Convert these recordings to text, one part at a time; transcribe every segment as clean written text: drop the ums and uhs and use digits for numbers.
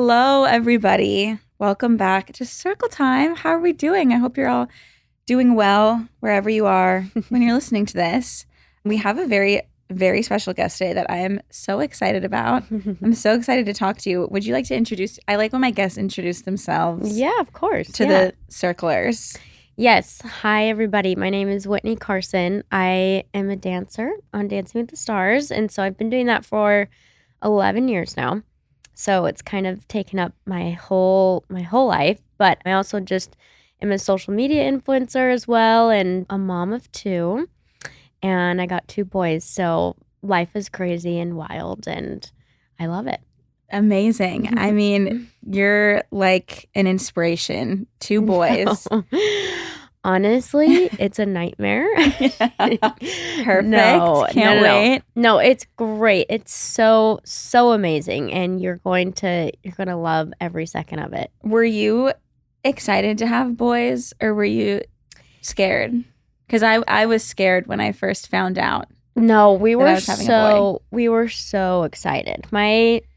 Hello, everybody. Welcome back to Circle Time. How are we doing? I hope you're all doing well wherever you are when you're listening to this. We have a very, very special guest today that I am so excited about. I'm so excited to talk to you. Would you like to introduce? I like when my guests introduce themselves. Yeah, of course. To the circlers. Yes. Hi, everybody. My name is Witney Carson. I am a dancer on Dancing with the Stars. And so I've been doing that for 11 years now. So it's kind of taken up my whole life. But I also just am a social media influencer as well and a mom of 2. And I got 2 boys. So life is crazy and wild and I love it. Amazing. I mean, you're like an inspiration. 2 boys. No. Honestly, it's a nightmare. Perfect. No, Can't wait. No, it's great. It's so amazing, and you're going to love every second of it. Were you excited to have boys, or were you scared? Because I was scared when I first found out. No, we were so excited.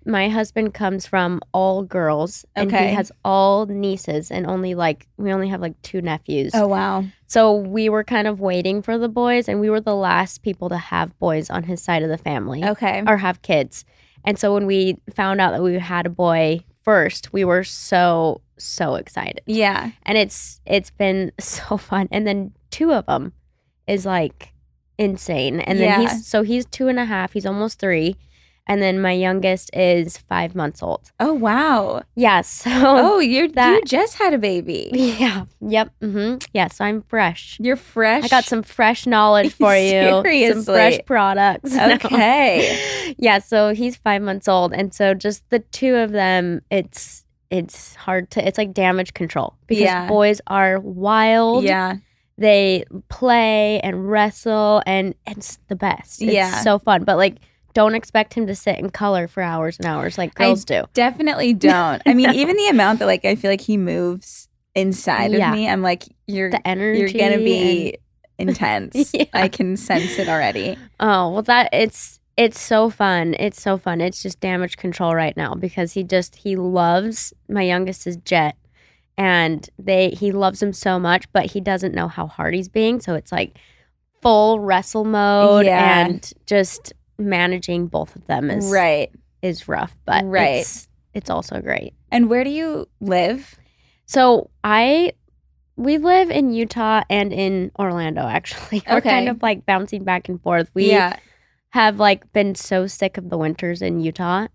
My husband comes from all girls, and he has all nieces, and we only have 2 nephews. Oh wow! So we were kind of waiting for the boys, and we were the last people to have boys on his side of the family. Okay, or have kids. And so when we found out that we had a boy first, we were so excited. Yeah, and it's been so fun. And then 2 of them is insane. And then he's 2.5, he's almost 3, and then my youngest is 5 months old. Oh wow. Yeah, so you just had a baby. Yeah. Yep. Yeah, so I'm fresh. You're fresh. I got some fresh knowledge for you. Seriously. Some fresh products. Okay. Yeah, so he's 5 months old, and so just the 2 of them, it's hard to, it's like damage control because boys are wild. Yeah. They play and wrestle, and it's the best. It's so fun. But, don't expect him to sit and color for hours and hours like girls do. Definitely don't. I mean, even the amount that, I feel like he moves inside of me, I'm like, the energy, you're going to be intense. Yeah. I can sense it already. Oh, well, it's so fun. It's so fun. It's just damage control right now because he loves, my youngest is Jet. And he loves him so much, but he doesn't know how hard he's being. So it's full wrestle mode and just managing both of them is rough. But it's also great. And where do you live? So we live in Utah and in Orlando, actually. We're kind of bouncing back and forth. We have been so sick of the winters in Utah.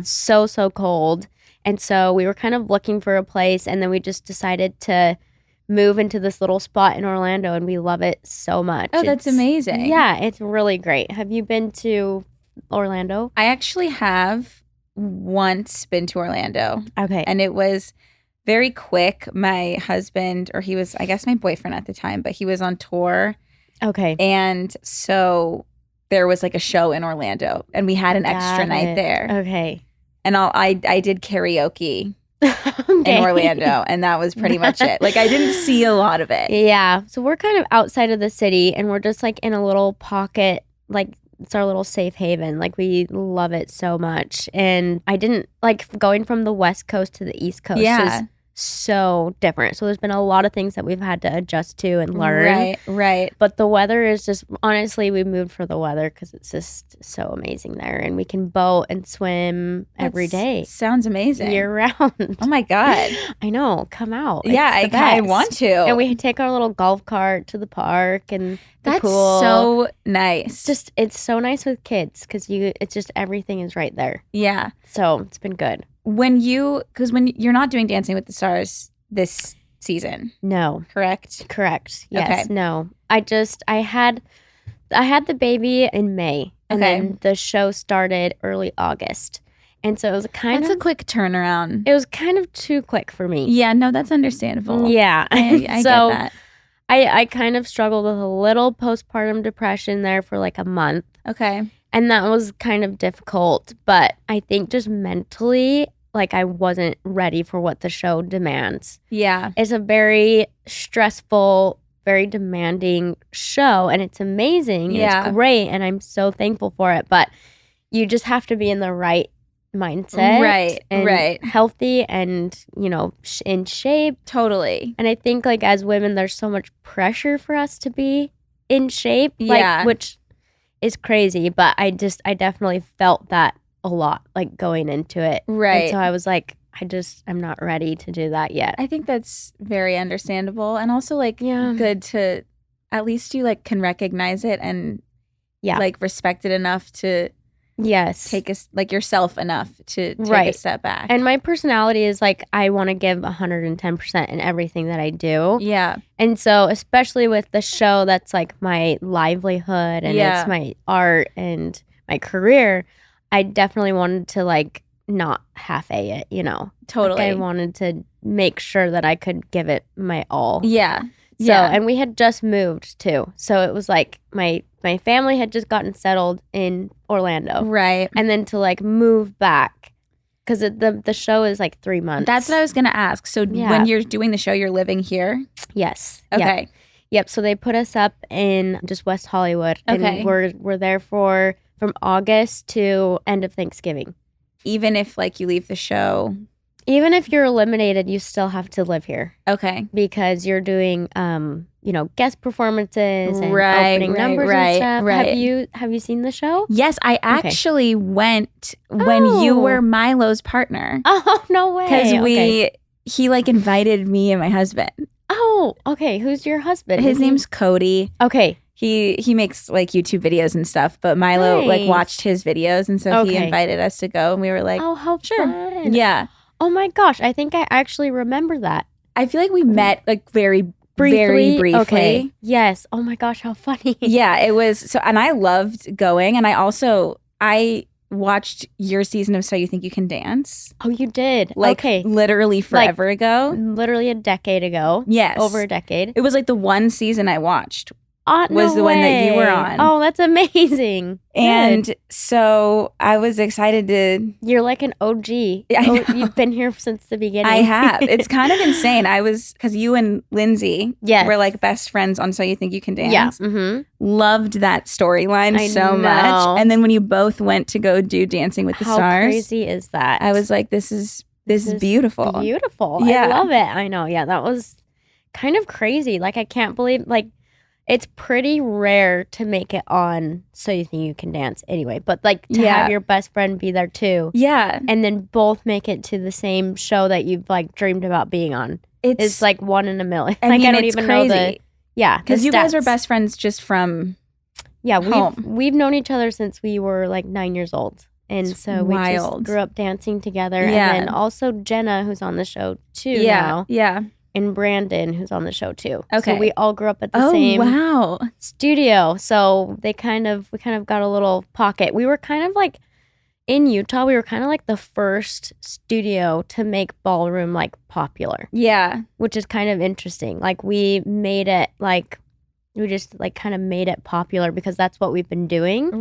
So cold. And so we were kind of looking for a place, and then we just decided to move into this little spot in Orlando, and we love it so much. Oh, that's amazing. Yeah, it's really great. Have you been to Orlando? I actually have once been to Orlando. Okay. And it was very quick. My husband, or he was, I guess, my boyfriend at the time, but he was on tour. Okay. And so there was a show in Orlando, and we had an extra night there. Okay. And I did karaoke in Orlando, and that was pretty much it. I didn't see a lot of it. Yeah. So we're kind of outside of the city, and we're just in a little pocket, it's our little safe haven. We love it so much. And I didn't going from the West Coast to the East Coast is so different. So there's been a lot of things that we've had to adjust to and learn. Right. But the weather is just, honestly, we moved for the weather because it's just so amazing there. And we can boat and swim every day. Sounds amazing. Year round. Oh my God. I know. Come out. Yeah, I want to. And we take our little golf cart to the park and the pool. That's so nice. It's so nice with kids because it's just everything is right there. Yeah. So it's been good. Because when you're not doing Dancing with the Stars this season. No. Correct? Correct. Yes. Okay. No. I had the baby in May, and then the show started early August. And so it was That's a quick turnaround. It was kind of too quick for me. Yeah, no, that's understandable. Yeah. I get that. I kind of struggled with a little postpartum depression there for a month. Okay. And that was kind of difficult, but I think just mentally, I wasn't ready for what the show demands. Yeah. It's a very stressful, very demanding show, and it's amazing. Yeah. It's great, and I'm so thankful for it, but you just have to be in the right mindset. Right, and right. healthy and, in shape. Totally. And I think like as women, there's so much pressure for us to be in shape, Yeah. which is crazy. But I definitely felt that a lot, like going into it. Right. And so I was like, I'm not ready to do that yet. I think that's very understandable, and also like good to at least you like can recognize it and like respect it enough to take like yourself enough to take a step back. And my personality is like I want to give 110% in everything that I do. Yeah. And so especially with the show that's like my livelihood and it's my art and my career, I definitely wanted to like not half-a it, Totally. Like I wanted to make sure that I could give it my all. Yeah. So, and we had just moved too. So it was like my family had just gotten settled in Orlando. Right. And then to like move back because the show is like 3 months. That's what I was going to ask. So when you're doing the show, you're living here? Yes. Okay. Yep. So they put us up in just West Hollywood. Okay. And we're there from August to end of Thanksgiving. Even if like you leave the show? Even if you're eliminated, you still have to live here. Okay. Because you're doing, guest performances and opening numbers and stuff. Right. Have you seen the show? Yes, I actually went when you were Milo's partner. Oh, no way. Because he like invited me and my husband. Oh, okay. Who's your husband? His name's Cody. Okay. He makes like YouTube videos and stuff, but Milo like watched his videos, and so he invited us to go, and we were like, "Oh, how fun!" Yeah. Oh my gosh, I think I actually remember that. I feel like we met like very briefly. Okay. Yes. Oh my gosh, how funny. Yeah, it was so, and I loved going, and I watched your season of So You Think You Can Dance. Oh, you did? Like literally forever ago. Literally a decade ago. Yes. Over a decade. It was like the one season I watched. Was no the one that you were on. Oh, that's amazing. And Good. So I was excited to... You're like an OG. You've been here since the beginning. I have. It's kind of insane. Because you and Lindsay were like best friends on So You Think You Can Dance. Yeah. Mm-hmm. Loved that storyline so much. And then when you both went to go do Dancing with the Stars. How crazy is that? I was like, this is beautiful. Beautiful. Yeah. I love it. I know. Yeah, that was kind of crazy. Like, I can't believe... like. It's pretty rare to make it on So You Think You Can Dance anyway. But like to have your best friend be there too. Yeah. And then both make it to the same show that you've like dreamed about being on. It's like one in a million. I don't even crazy. Know the... Yeah. Because you guys were best friends just from we've known each other since we were like 9 years old. And so we just grew up dancing together. Yeah. And then also Jenna, who's on the show too now. Yeah. And Brandon, who's on the show too. Okay. So we all grew up at the same wow. studio. So we kind of got a little pocket. We were kind of like in Utah, we were kind of like the first studio to make ballroom like popular. Yeah. Which is kind of interesting. Like we made it like we just like kind of made it popular because that's what we've been doing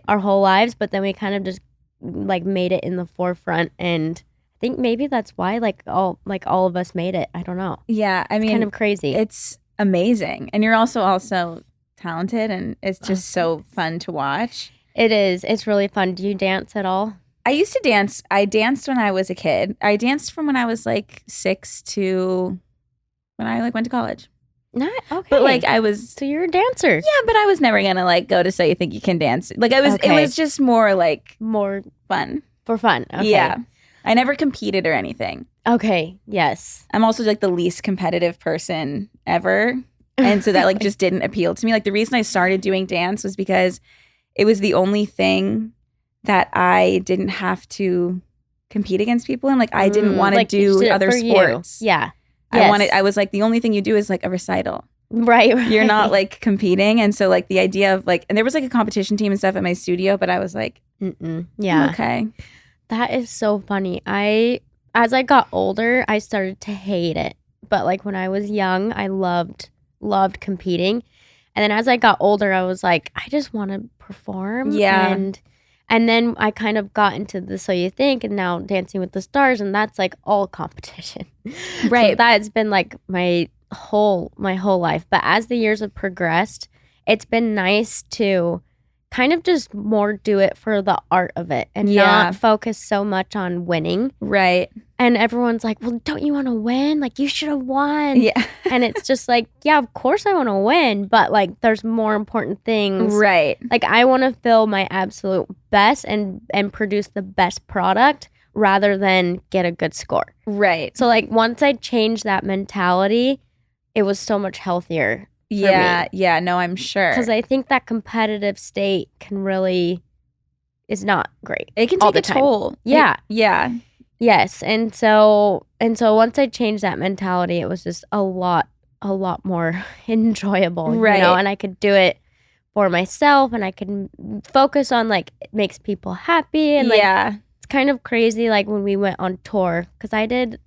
our whole lives. But then we kind of just like made it in the forefront, and I think maybe that's why all of us made it. I don't know. Yeah, I mean, it's kind of crazy. It's amazing, and you're also talented, and it's just so fun to watch. It is. It's really fun. Do you dance at all? I used to dance. I danced when I was a kid. I danced from when I was like 6 to when I like went to college. Not okay. But like I was. So you're a dancer. Yeah, but I was never gonna like go to So You Think You Can Dance. Like I was. Okay. It was just more fun. For fun. Okay. Yeah. I never competed or anything. Okay. Yes. I'm also like the least competitive person ever. And so that like just didn't appeal to me. Like the reason I started doing dance was because it was the only thing that I didn't have to compete against people in. Like I didn't want to do other sports. You. Yeah. I was like, the only thing you do is like a recital. Right. You're not like competing. And so like the idea of like, and there was like a competition team and stuff at my studio, but I was like, yeah. Okay. That is so funny. As I got older, I started to hate it. But like when I was young, I loved competing. And then as I got older, I was like, I just want to perform. Yeah. And then I kind of got into the So You Think, and now Dancing with the Stars, and that's like all competition. Right. So that's been like my whole life. But as the years have progressed, it's been nice to kind of just more do it for the art of it and not focus so much on winning. Right. And everyone's like, well, don't you want to win? Like, you should have won. Yeah. And it's just like, yeah, of course I want to win, but like there's more important things. Right. Like I want to feel my absolute best and produce the best product rather than get a good score. Right. So like once I changed that mentality, it was so much healthier for me. Yeah, no, I'm sure. Because I think that competitive state is not great. It can all take the a time. toll. Yeah. Yeah. Yes. And so once I changed that mentality, it was just a lot more enjoyable. Right. You know, and I could do it for myself and I could focus on like it makes people happy and like it's kind of crazy like when we went on tour because I did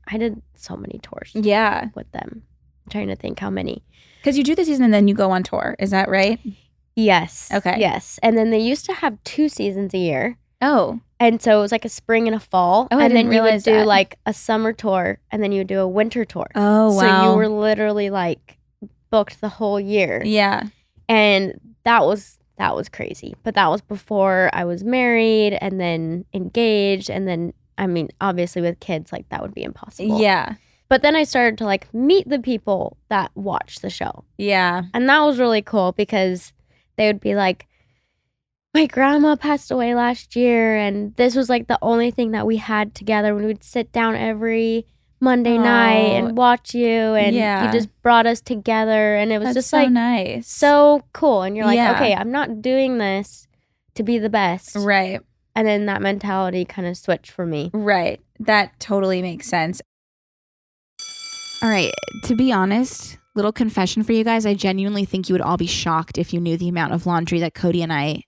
so many tours with them. I'm trying to think how many. Because you do the season and then you go on tour. Is that right? Yes. Okay. Yes. And then they used to have 2 seasons a year. Oh. And so it was like a spring and a fall. Oh, and then you would do that. like a summer tour and then you would do a winter tour. Oh, wow. So you were literally like booked the whole year. Yeah. And that was crazy. But that was before I was married and then engaged. And then, I mean, obviously with kids, like that would be impossible. Yeah. But then I started to like meet the people that watch the show. Yeah. And that was really cool because they would be like, my grandma passed away last year and this was like the only thing that we had together when we'd sit down every Monday night and watch you and you just brought us together and it was just so like nice. So cool. And you're like, okay, I'm not doing this to be the best. Right. And then that mentality kind of switched for me. Right. That totally makes sense. All right. To be honest, little confession for you guys, I genuinely think you would all be shocked if you knew the amount of laundry that Cody and I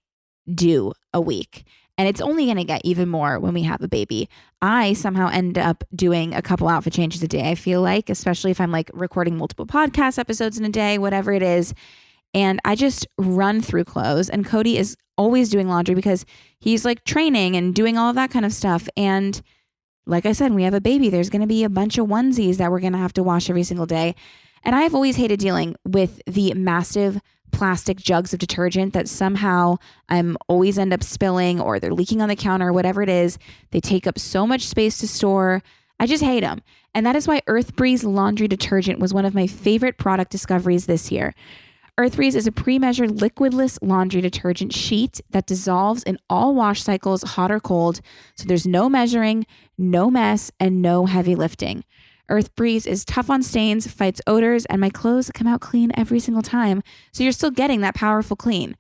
do a week. And it's only going to get even more when we have a baby. I somehow end up doing a couple outfit changes a day, I feel like, especially if I'm like recording multiple podcast episodes in a day, whatever it is. And I just run through clothes. And Cody is always doing laundry because he's like training and doing all of that kind of stuff. And like I said, when we have a baby, there's going to be a bunch of onesies that we're going to have to wash every single day. And I've always hated dealing with the massive plastic jugs of detergent that somehow I'm always end up spilling or they're leaking on the counter or whatever it is. They take up so much space to store. I just hate them. And that is why Earth Breeze laundry detergent was one of my favorite product discoveries this year. Earth Breeze is a pre-measured liquidless laundry detergent sheet that dissolves in all wash cycles, hot or cold. So there's no measuring, no mess, and no heavy lifting. Earth Breeze is tough on stains, fights odors, and my clothes come out clean every single time. So you're still getting that powerful clean.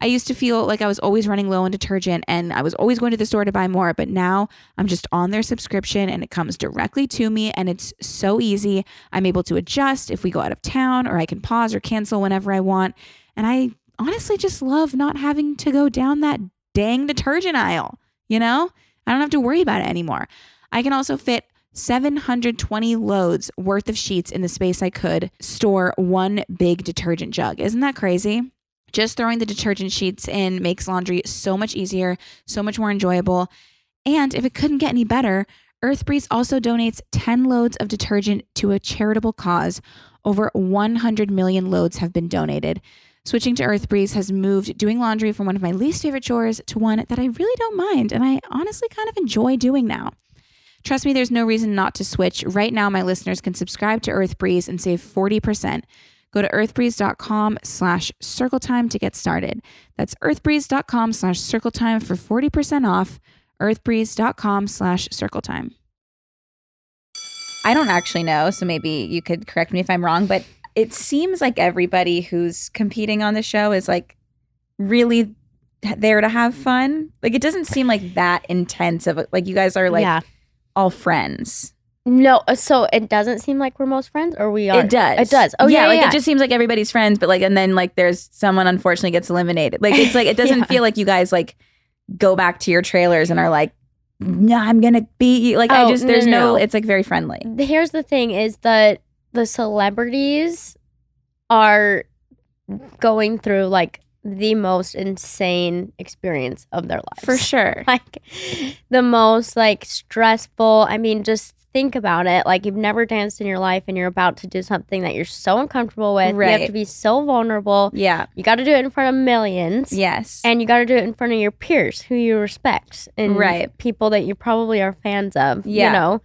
I used to feel like I was always running low on detergent and I was always going to the store to buy more, but now I'm just on their subscription and it comes directly to me and it's so easy. I'm able to adjust if we go out of town or I can pause or cancel whenever I want. And I honestly just love not having to go down that dang detergent aisle, you know? I don't have to worry about it anymore. I can also fit 720 loads worth of sheets in the space I could store one big detergent jug. Isn't that crazy? Just throwing the detergent sheets in makes laundry so much easier, so much more enjoyable. And if it couldn't get any better, Earth Breeze also donates 10 loads of detergent to a charitable cause. Over 100 million loads have been donated. Switching to Earth Breeze has moved doing laundry from one of my least favorite chores to one that I really don't mind and I honestly kind of enjoy doing now. Trust me, there's no reason not to switch. Right now, my listeners can subscribe to Earth Breeze and save 40%. Go to earthbreeze.com/circletime to get started. That's earthbreeze.com/circletime for 40% off. earthbreeze.com/circletime. I don't actually know, so maybe you could correct me if I'm wrong, but it seems like everybody who's competing on the show is like really there to have fun. Like it doesn't seem like that intense of like you guys are like all friends. No, so it doesn't seem like we're most friends, or we are. It does. It does. Oh yeah, like yeah. It just seems like everybody's friends, but like, and then like there's someone unfortunately gets eliminated. Like it's like it doesn't feel like you guys like go back to your trailers and are like, no, I'm gonna beat you. Like there's no. It's like very friendly. Here's the thing: is that the celebrities are going through like the most insane experience of their lives. For sure. Like the most like stressful. I mean, just think about it, like you've never danced in your life and you're about to do something that you're so uncomfortable with. Right. You have to be so vulnerable. Yeah. You got to do it in front of millions. Yes. And you got to do it in front of your peers who you respect and Right. people that you probably are fans of, Yeah. you know?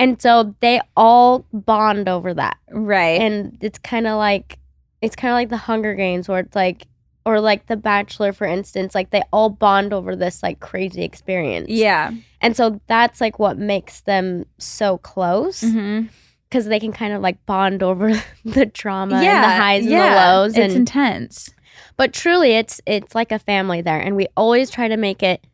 And so they all bond over that. Right. And it's kind of like the Hunger Games where it's like, or like The Bachelor, for instance, like they all bond over this like crazy experience. Yeah. And so that's like what makes them so close Mm-hmm. because they can kind of like bond over the trauma and the highs and the lows. It's intense. But truly, it's like a family there. And we always try to make it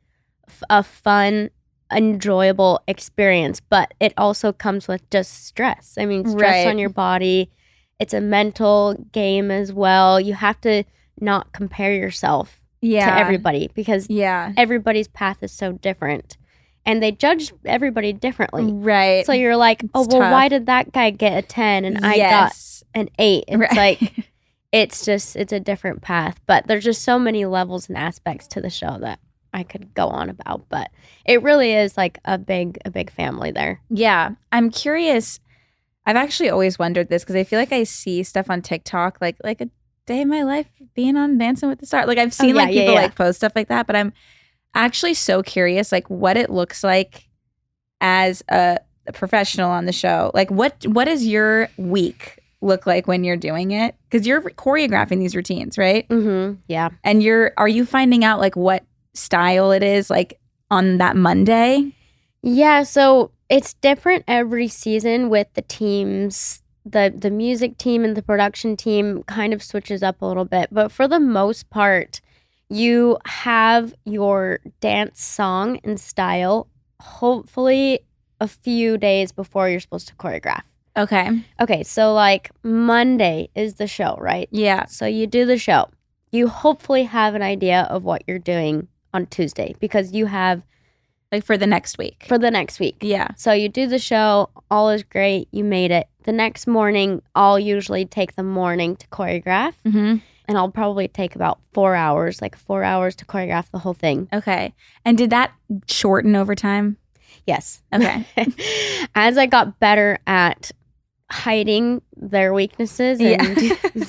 a fun, enjoyable experience. But it also comes with just stress. I mean, stress Right. on your body. It's a mental game as well. You have to not compare yourself to everybody because everybody's path is so different. And they judge everybody differently. Right. So you're like, It's tough. why did that guy get a 10 and I got an 8? It's Right. like, it's a different path. But there's just so many levels and aspects to the show that I could go on about. But it really is like a big family there. Yeah. I'm curious. I've actually always wondered this because I feel like I see stuff on TikTok, like a day in my life being on Dancing with the Stars. Like I've seen people like post stuff like that, but I'm actually so curious like what it looks like as a professional on the show. Like what does your week look like when you're doing it? Because you're choreographing these routines, right? Mm-hmm. Yeah. And are you finding out like what style it is like on that Monday? Yeah, so it's different every season with the teams. The music team and the production team kind of switches up a little bit. But for the most part, you have your dance song and style hopefully a few days before you're supposed to choreograph. Okay, so like Monday is the show, right? Yeah. So you do the show. You hopefully have an idea of what you're doing on Tuesday because you have like for the next week. Yeah. So you do the show, all is great, you made it. The next morning, I'll usually take the morning to choreograph. Mm-hmm. And I'll probably take about 4 hours, like 4 hours to choreograph the whole thing. Okay. And did that shorten over time? Yes. Okay. As I got better at hiding their weaknesses and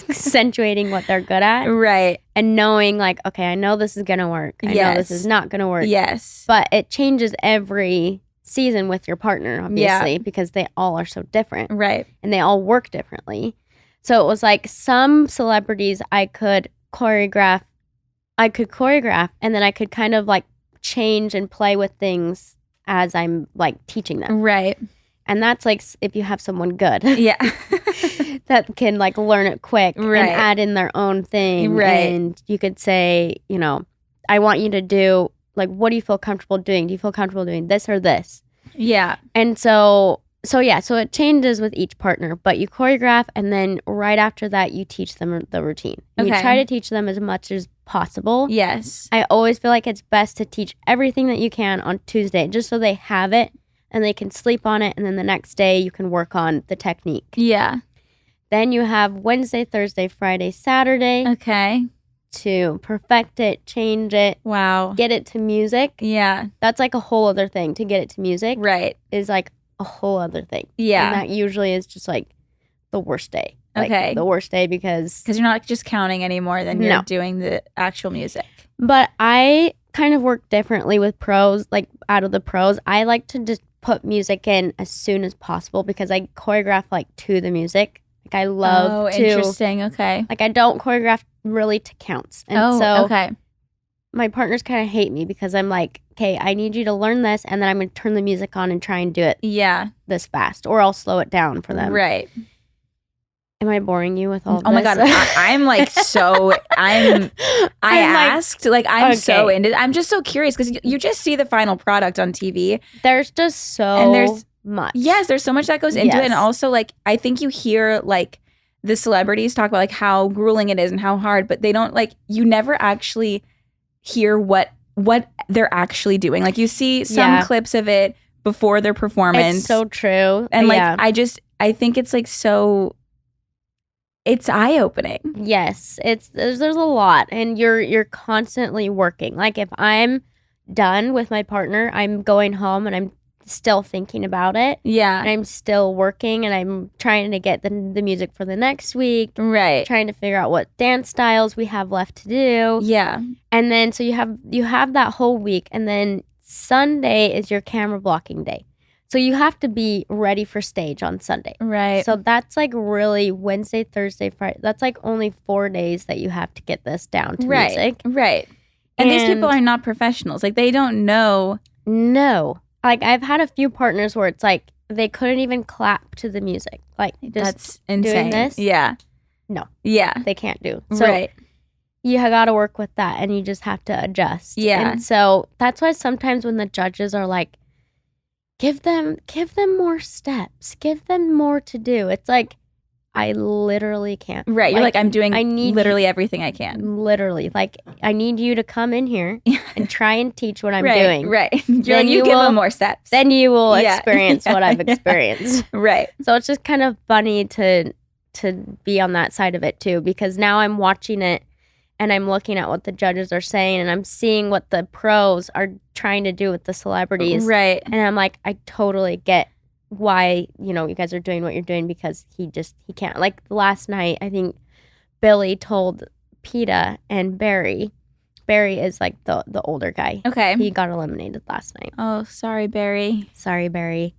accentuating what they're good at. Right. And knowing like, okay, I know this is going to work. I know this is not going to work. Yes. But it changes every season with your partner, obviously, because they all are so different. Right. And they all work differently. So it was like some celebrities I could choreograph and then I could kind of like change and play with things as I'm like teaching them. Right. And that's like if you have someone good. Yeah. that can like learn it quick Right. and add in their own thing. Right. And you could say, you know, I want you to do like, what do you feel comfortable doing? Do you feel comfortable doing this or this? Yeah. And so it changes with each partner, but you choreograph and then right after that you teach them the routine. And you try to teach them as much as possible. Yes. I always feel like it's best to teach everything that you can on Tuesday just so they have it and they can sleep on it and then the next day you can work on the technique. Yeah. Then you have Wednesday, Thursday, Friday, Saturday Okay. to perfect it, change it. Wow. Get it to music. Yeah. That's like a whole other thing. To get it to music is like a whole other thing. Yeah. And that usually is just like the worst day. Like, Okay. The worst day because you're not just counting anymore than you're doing the actual music. But I kind of work differently with pros, like out of the pros. I like to just put music in as soon as possible because I choreograph like to the music. Like I love to. Interesting. Okay. Like I don't choreograph really to counts. And okay. My partners kind of hate me because I'm like, okay, I need you to learn this and then I'm going to turn the music on and try and do it this fast or I'll slow it down for them. Right. Am I boring you with all this? Oh my God. I'm like so, I'm so into I'm just so curious because you just see the final product on TV. There's just so much. Yes, there's so much that goes into it. And also like, I think you hear like the celebrities talk about like how grueling it is and how hard, but they don't like, you never actually hear what they're actually doing. Like you see some clips of it before their performance. It's so true. And like, I think it's like so... It's eye-opening. Yes, there's a lot, and you're constantly working. Like if I'm done with my partner, I'm going home and I'm still thinking about it. Yeah. And I'm still working and I'm trying to get the music for the next week. Right. Trying to figure out what dance styles we have left to do. Yeah. And then so you have that whole week, and then Sunday is your camera blocking day. So you have to be ready for stage on Sunday. Right. So that's like really Wednesday, Thursday, Friday. That's like only 4 days that you have to get this down to music. Right. And these people are not professionals. Like, they don't know. No. Like, I've had a few partners where it's like they couldn't even clap to the music. Like, just that's insane. doing this. Yeah. No. Yeah. They can't do. So right. You got to work with that, and you just have to adjust. Yeah. And so that's why sometimes when the judges are like, give them more steps, give them more to do. It's like, I literally can't. Right. You're like, I'm doing literally everything I can. Literally. Like, I need you to come in here and try and teach what I'm doing. Right. You're like, you give them more steps. Then you will experience what I've experienced. Right. So it's just kind of funny to be on that side of it too, because now I'm watching it and I'm looking at what the judges are saying, and I'm seeing what the pros are trying to do with the celebrities. Right. And I'm like, I totally get why, you guys are doing what you're doing, because he can't. Like last night, I think Billy told Peta and Barry is like the older guy. Okay. He got eliminated last night. Oh, sorry, Barry. Sorry, Barry.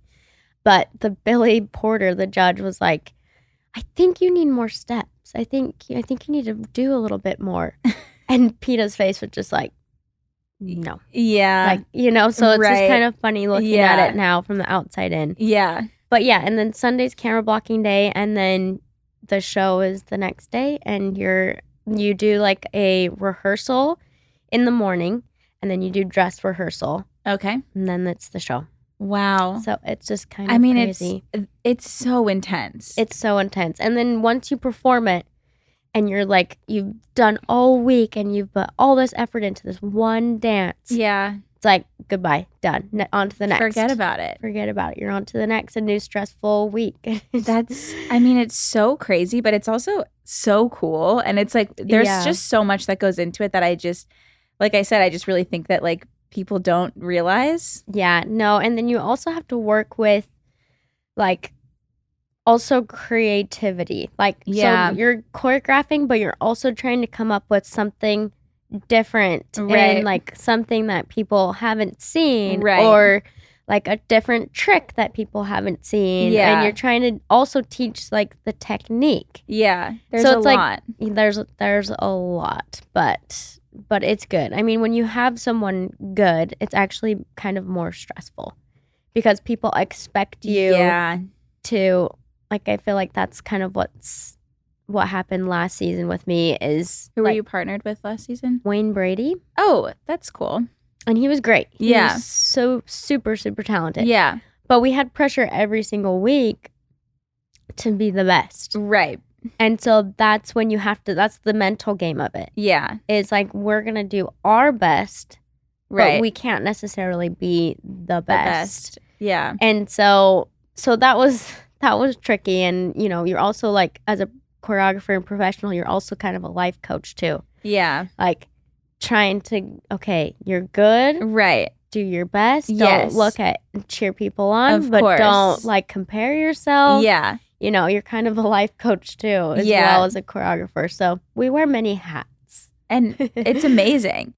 But the Billy Porter, the judge, was like, I think you need more steps. I think you need to do a little bit more. And Peta's face was just like, no. Yeah. Like, so it's just kind of funny looking at it now from the outside in. Yeah. But yeah, and then Sunday's camera blocking day, and then the show is the next day, and you do like a rehearsal in the morning, and then you do dress rehearsal. Okay. And then it's the show. Wow. So it's just kind of crazy. It's so intense. It's so intense. And then once you perform it, and you're like, you've done all week and you've put all this effort into this one dance. Yeah. It's like, goodbye, done. On to the next. Forget about it. You're on to the next, a new stressful week. It's so crazy, but it's also so cool. And it's like, there's just so much that goes into it that I just, like I said, I just really think that like people don't realize. Yeah, no. And then you also have to work with like also creativity. Like, so you're choreographing, but you're also trying to come up with something different, and like something that people haven't seen, or like a different trick that people haven't seen. And you're trying to also teach like the technique. Yeah, there's so a it's lot. Like, there's a lot, but it's good. I mean, when you have someone good, it's actually kind of more stressful because people expect you to. Like, I feel like that's kind of what happened last season with me is... Who were you partnered with last season? Wayne Brady. Oh, that's cool. And he was great. He was so super, super talented. Yeah. But we had pressure every single week to be the best. Right. And so that's when you have to... That's the mental game of it. Yeah. It's like, we're going to do our best, but we can't necessarily be the best. Yeah. And so that was tricky. And, you're also like, as a choreographer and professional, you're also kind of a life coach too. Yeah. Like trying to, okay, you're good. Right. Do your best. Yes. Don't look at, cheer people on, of but course. Don't like compare yourself. Yeah. You're kind of a life coach too, as well as a choreographer. So we wear many hats. And it's amazing.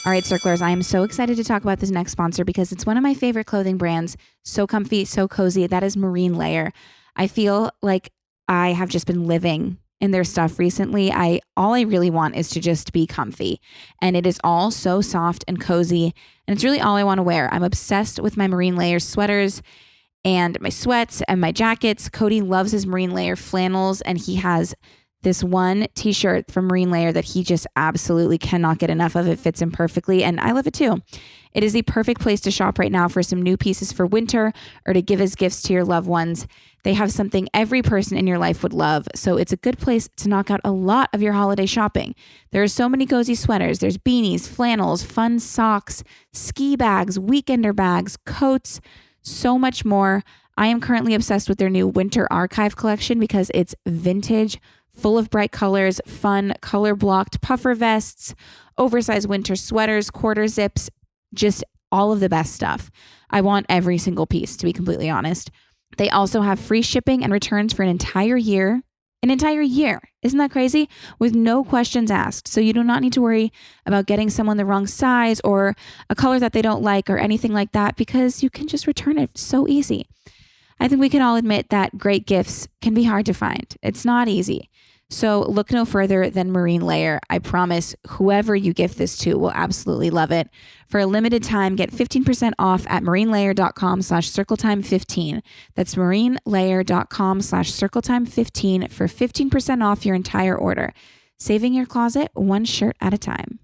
All right, Circlers, I am so excited to talk about this next sponsor because it's one of my favorite clothing brands. So comfy, so cozy. That is Marine Layer. I feel like I have just been living in their stuff recently. All I really want is to just be comfy. And it is all so soft and cozy. And it's really all I want to wear. I'm obsessed with my Marine Layer sweaters and my sweats and my jackets. Cody loves his Marine Layer flannels, and he has this one t-shirt from Marine Layer that he just absolutely cannot get enough of. It fits him perfectly, and I love it too. It is the perfect place to shop right now for some new pieces for winter or to give as gifts to your loved ones. They have something every person in your life would love, so it's a good place to knock out a lot of your holiday shopping. There are so many cozy sweaters. There's beanies, flannels, fun socks, ski bags, weekender bags, coats, so much more. I am currently obsessed with their new Winter Archive collection because it's vintage, full of bright colors, fun, color-blocked puffer vests, oversized winter sweaters, quarter zips, just all of the best stuff. I want every single piece, to be completely honest. They also have free shipping and returns for an entire year. An entire year. Isn't that crazy? With no questions asked. So you do not need to worry about getting someone the wrong size or a color that they don't like or anything like that, because you can just return it so easy. I think we can all admit that great gifts can be hard to find. It's not easy. So look no further than Marine Layer. I promise whoever you gift this to will absolutely love it. For a limited time, get 15% off at marinelayer.com/circletime15. That's marinelayer.com/circletime15 for 15% off your entire order. Saving your closet one shirt at a time.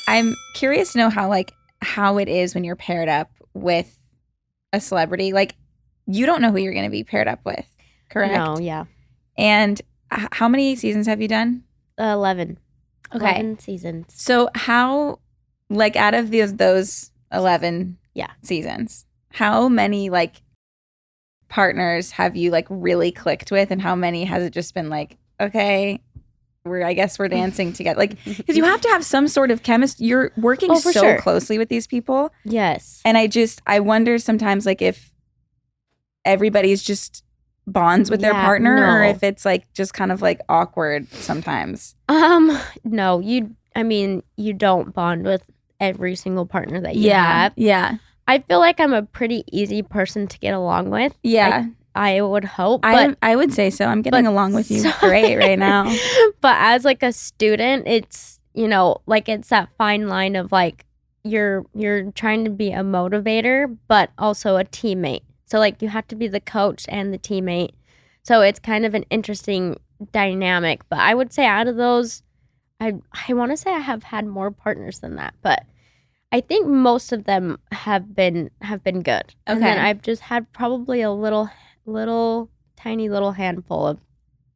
I'm curious to know how it is when you're paired up with a celebrity. Like, you don't know who you're going to be paired up with, correct? No, yeah. And how many seasons have you done? 11. Okay. 11 seasons. So how, out of those 11 seasons, how many partners have you really clicked with, and how many has it just been okay, I guess we're dancing together? Because you have to have some sort of chemistry. You're working so closely with these people. Yes. And I wonder sometimes if everybody's just bonds with their partner, or if it's just kind of awkward sometimes. No, you don't bond with every single partner that you have. Yeah. I feel like I'm a pretty easy person to get along with. Yeah. I would hope. But I would say so. I'm getting along with you great right now. But as a student, it's, it's that fine line of you're trying to be a motivator, but also a teammate. So you have to be the coach and the teammate. So it's kind of an interesting dynamic. But I would say out of those, I want to say I have had more partners than that. But I think most of them have been good. Okay. And then I've just had probably a tiny little handful of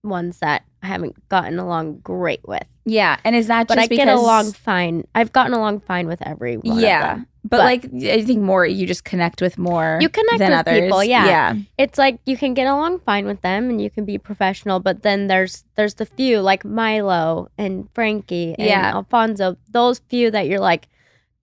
ones that I haven't gotten along great with. Yeah. And is that just because... But I get along fine. I've gotten along fine with every one of them. But I think more, you just connect with more you connect than with others. People, yeah. It's you can get along fine with them and you can be professional, but then there's the few like Milo and Frankie and Alfonso, those few that you're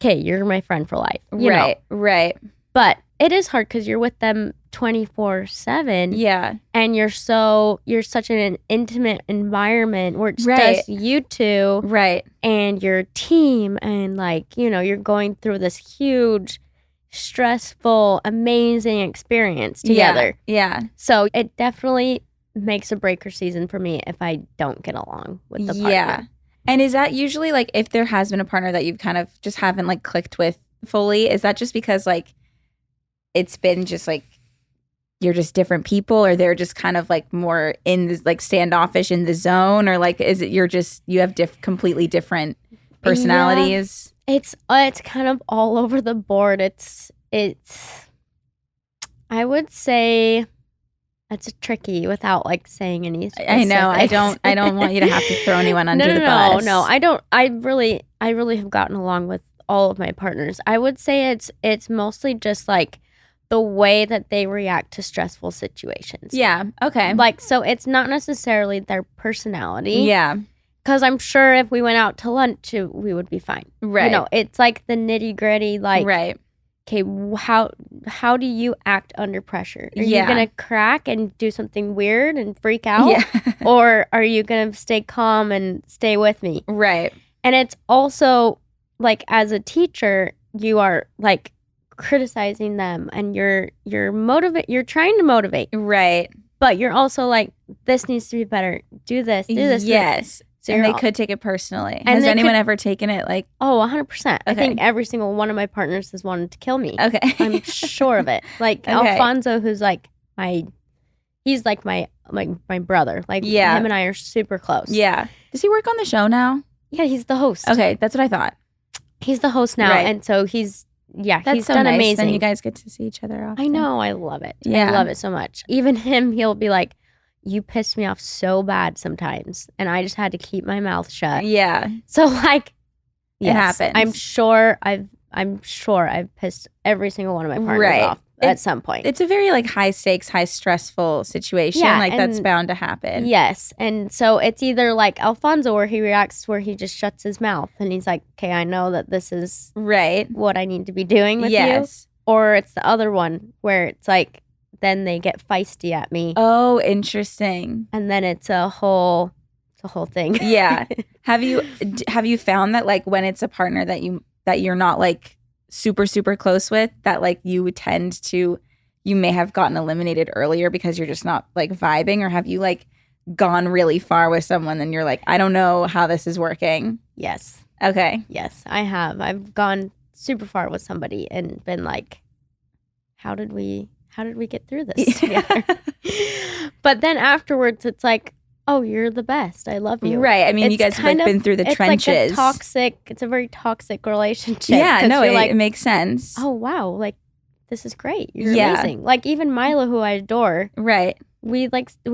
okay, you're my friend for life. You know? Right. But it is hard because you're with them 24/7. Yeah. And you're such an intimate environment where it's just you two. Right. And your team, and you're going through this huge, stressful, amazing experience together. Yeah. So it definitely makes a breaker season for me if I don't get along with the partner. Yeah. And is that usually if there has been a partner that you've kind of just haven't clicked with fully, is that just because it's been just you're just different people, or they're just kind of more in this standoffish in the zone, or is it you have completely different personalities? Yeah, it's kind of all over the board. It's I would say it's tricky without saying any specifics. I know. I don't want you to have to throw anyone under the bus. No, I don't. I really have gotten along with all of my partners. I would say it's mostly just the way that they react to stressful situations. Yeah. Okay. So it's not necessarily their personality. Yeah. Because I'm sure if we went out to lunch, we would be fine. Right. It's the nitty gritty. Right. Okay, how do you act under pressure? Are you gonna crack and do something weird and freak out? Yeah. Or are you gonna stay calm and stay with me? Right. And it's also as a teacher, you are criticizing them, and you're trying to motivate, right? But you're also this needs to be better, do this. Yes. So and they could take it personally. Has anyone ever taken it 100%? Okay. I think every single one of my partners has wanted to kill me. Okay. I'm sure of it. Alfonso, who's he's my brother. Him and I are super close. Yeah. Does he work on the show now? Yeah, he's the host. Okay, that's what I thought. He's the host now, and so he's that's so done nice. amazing. Then you guys get to see each other often. I know. I love it. Yeah. I love it so much. Even him, he'll be you pissed me off so bad sometimes, and I just had to keep my mouth shut. Yeah. So it happens. I'm sure I've pissed every single one of my partners off at some point. It's a very like high stakes, high stressful situation. Yeah, like that's bound to happen. Yes. And so it's either like Alfonso where he reacts where he just shuts his mouth and he's like, okay, I know that this is right what I need to be doing with you. Or it's the other one where it's like, then they get feisty at me. Oh, interesting. And then it's a whole thing. Yeah. Have you found that like when it's a partner that you're not like super, super close with, that like you may have gotten eliminated earlier because you're just not like vibing? Or have you like gone really far with someone and you're like, I don't know how this is working? Yes. Okay. Yes, I have. I've gone super far with somebody and been like, how did we get through this together? But then afterwards it's like, oh, you're the best. I love you. Right. I mean, you guys have like been through the trenches. It's a very toxic relationship. Yeah, no, like, it makes sense. Oh, wow. Like, this is great. You're amazing. Like, even Milo, who I adore. Right. We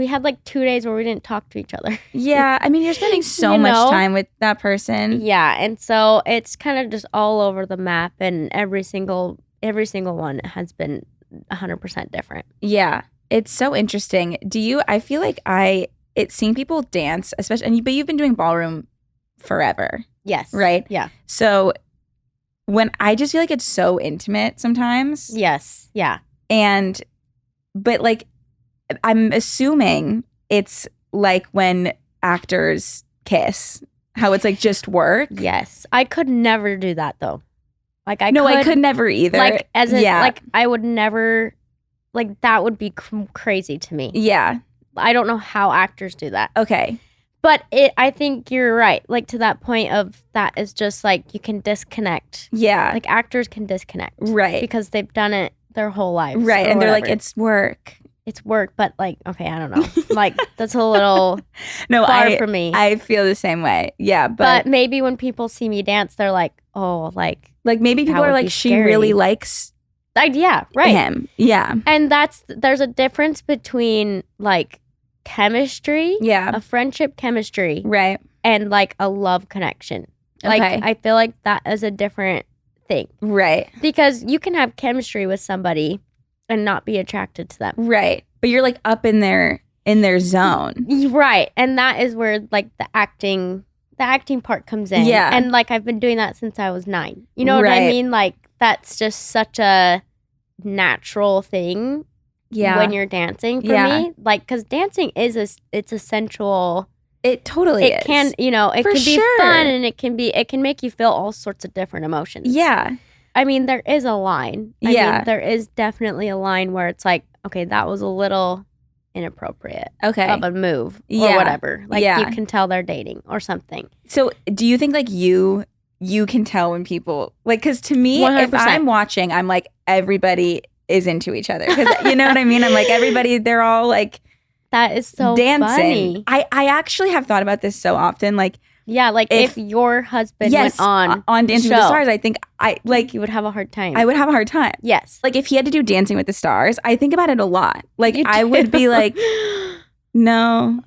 had like 2 days where we didn't talk to each other. Yeah. I mean, you're spending so much time with that person. Yeah. And so it's kind of just all over the map. And every single one has been 100% different. Yeah. It's so interesting. I feel like it's seeing people dance, especially, but you've been doing ballroom forever. Yes. Right? Yeah. So when I just feel like it's so intimate sometimes. Yes. Yeah. But like, I'm assuming it's like when actors kiss, how it's like just work. Yes. I could never do that though. Like I could never either. Like like I would never, like that would be crazy to me. Yeah. I don't know how actors do that. Okay. But I think you're right. Like to that point of that is just like you can disconnect. Yeah. Like actors can disconnect. Right. Because they've done it their whole lives. Right. And they're like, it's work. It's work. But like, okay, I don't know. Like that's a little far for me. I feel the same way. Yeah. But maybe when people see me dance, they're like, oh, like maybe people are like, she really likes yeah, right. him. Yeah. And there's a difference between like chemistry, a friendship chemistry, right, and like a love connection. Like I feel like that is a different thing, right? Because you can have chemistry with somebody and not be attracted to them, right? But you're like up in their zone, right? And that is where like the acting part comes in. Yeah. And like I've been doing that since I was 9. You know what I mean? Like that's just such a natural thing. Yeah. When you're dancing for me, like, because dancing it's a sensual. It totally is. It can, it can be fun and it can make you feel all sorts of different emotions. Yeah. I mean, there is a line. I mean, there is definitely a line where it's like, okay, that was a little inappropriate. Okay. Of a move or whatever. Like you can tell they're dating or something. So do you think like you can tell when people like, because to me, 100%. If I'm watching, I'm like, everybody is into each other, because you know what I mean. I'm like, everybody, they're all like, that is so dancing. funny. I actually have thought about this so often. Like, yeah, like if your husband went on Dancing with the Stars, I think you would have a hard time. I would have a hard time. Yes, like if he had to do Dancing with the Stars, I think about it a lot. Like I would be like, no,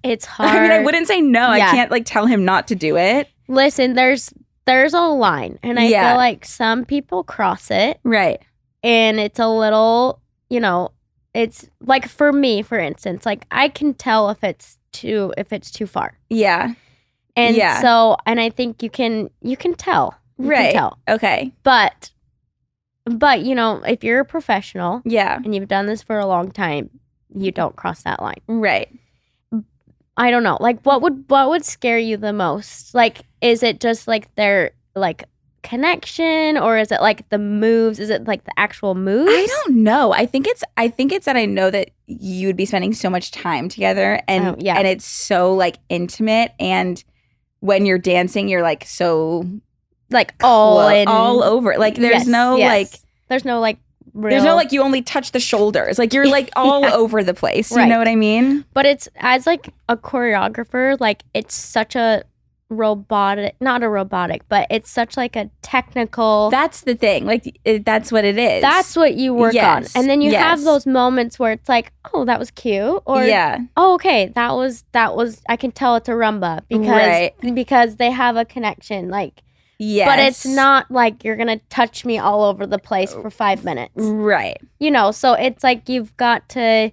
it's hard. I mean, I wouldn't say no. I can't like tell him not to do it. Listen, there's a line, and I feel like some people cross it, right? And it's a little, it's like for me, for instance, like I can tell if it's too far. Yeah. And so, and I think you can tell. You right. can tell. Okay. But if you're a professional, and you've done this for a long time, you don't cross that line. Right. I don't know. Like what would scare you the most? Like, is it just like their like connection, or is it like the moves? Is it like the actual moves? I don't know. I think it's that I know that you would be spending so much time together, and and it's so like intimate, and when you're dancing, you're like so like all over. Like there's no like there's no like real... there's no like you only touch the shoulders. Like you're like all over the place. You know what I mean? But it's as like a choreographer, like it's such a not a robotic, but it's such like a technical. That's the thing. Like that's what it is. That's what you work on, and then you have those moments where it's like, oh, that was cute, or oh, okay, that was. I can tell it's a rumba because they have a connection. Like Yes. But it's not like you're going to touch me all over the place for 5 minutes. Right. You know, so it's like you've got to,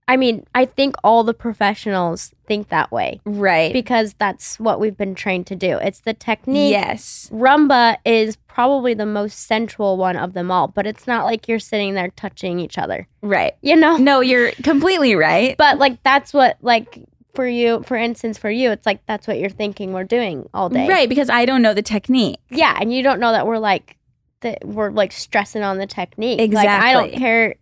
I mean, I think all the professionals think that way. Right. Because that's what we've been trained to do. It's the technique. Yes. Rumba is probably the most sensual one of them all, but it's not like you're sitting there touching each other. Right. You know? No, you're completely right. But like that's what like for you, for instance, for you, it's like that's what you're thinking we're doing all day. Right, because I don't know the technique. Yeah, and you don't know that we're like stressing on the technique. Exactly. Like I don't care.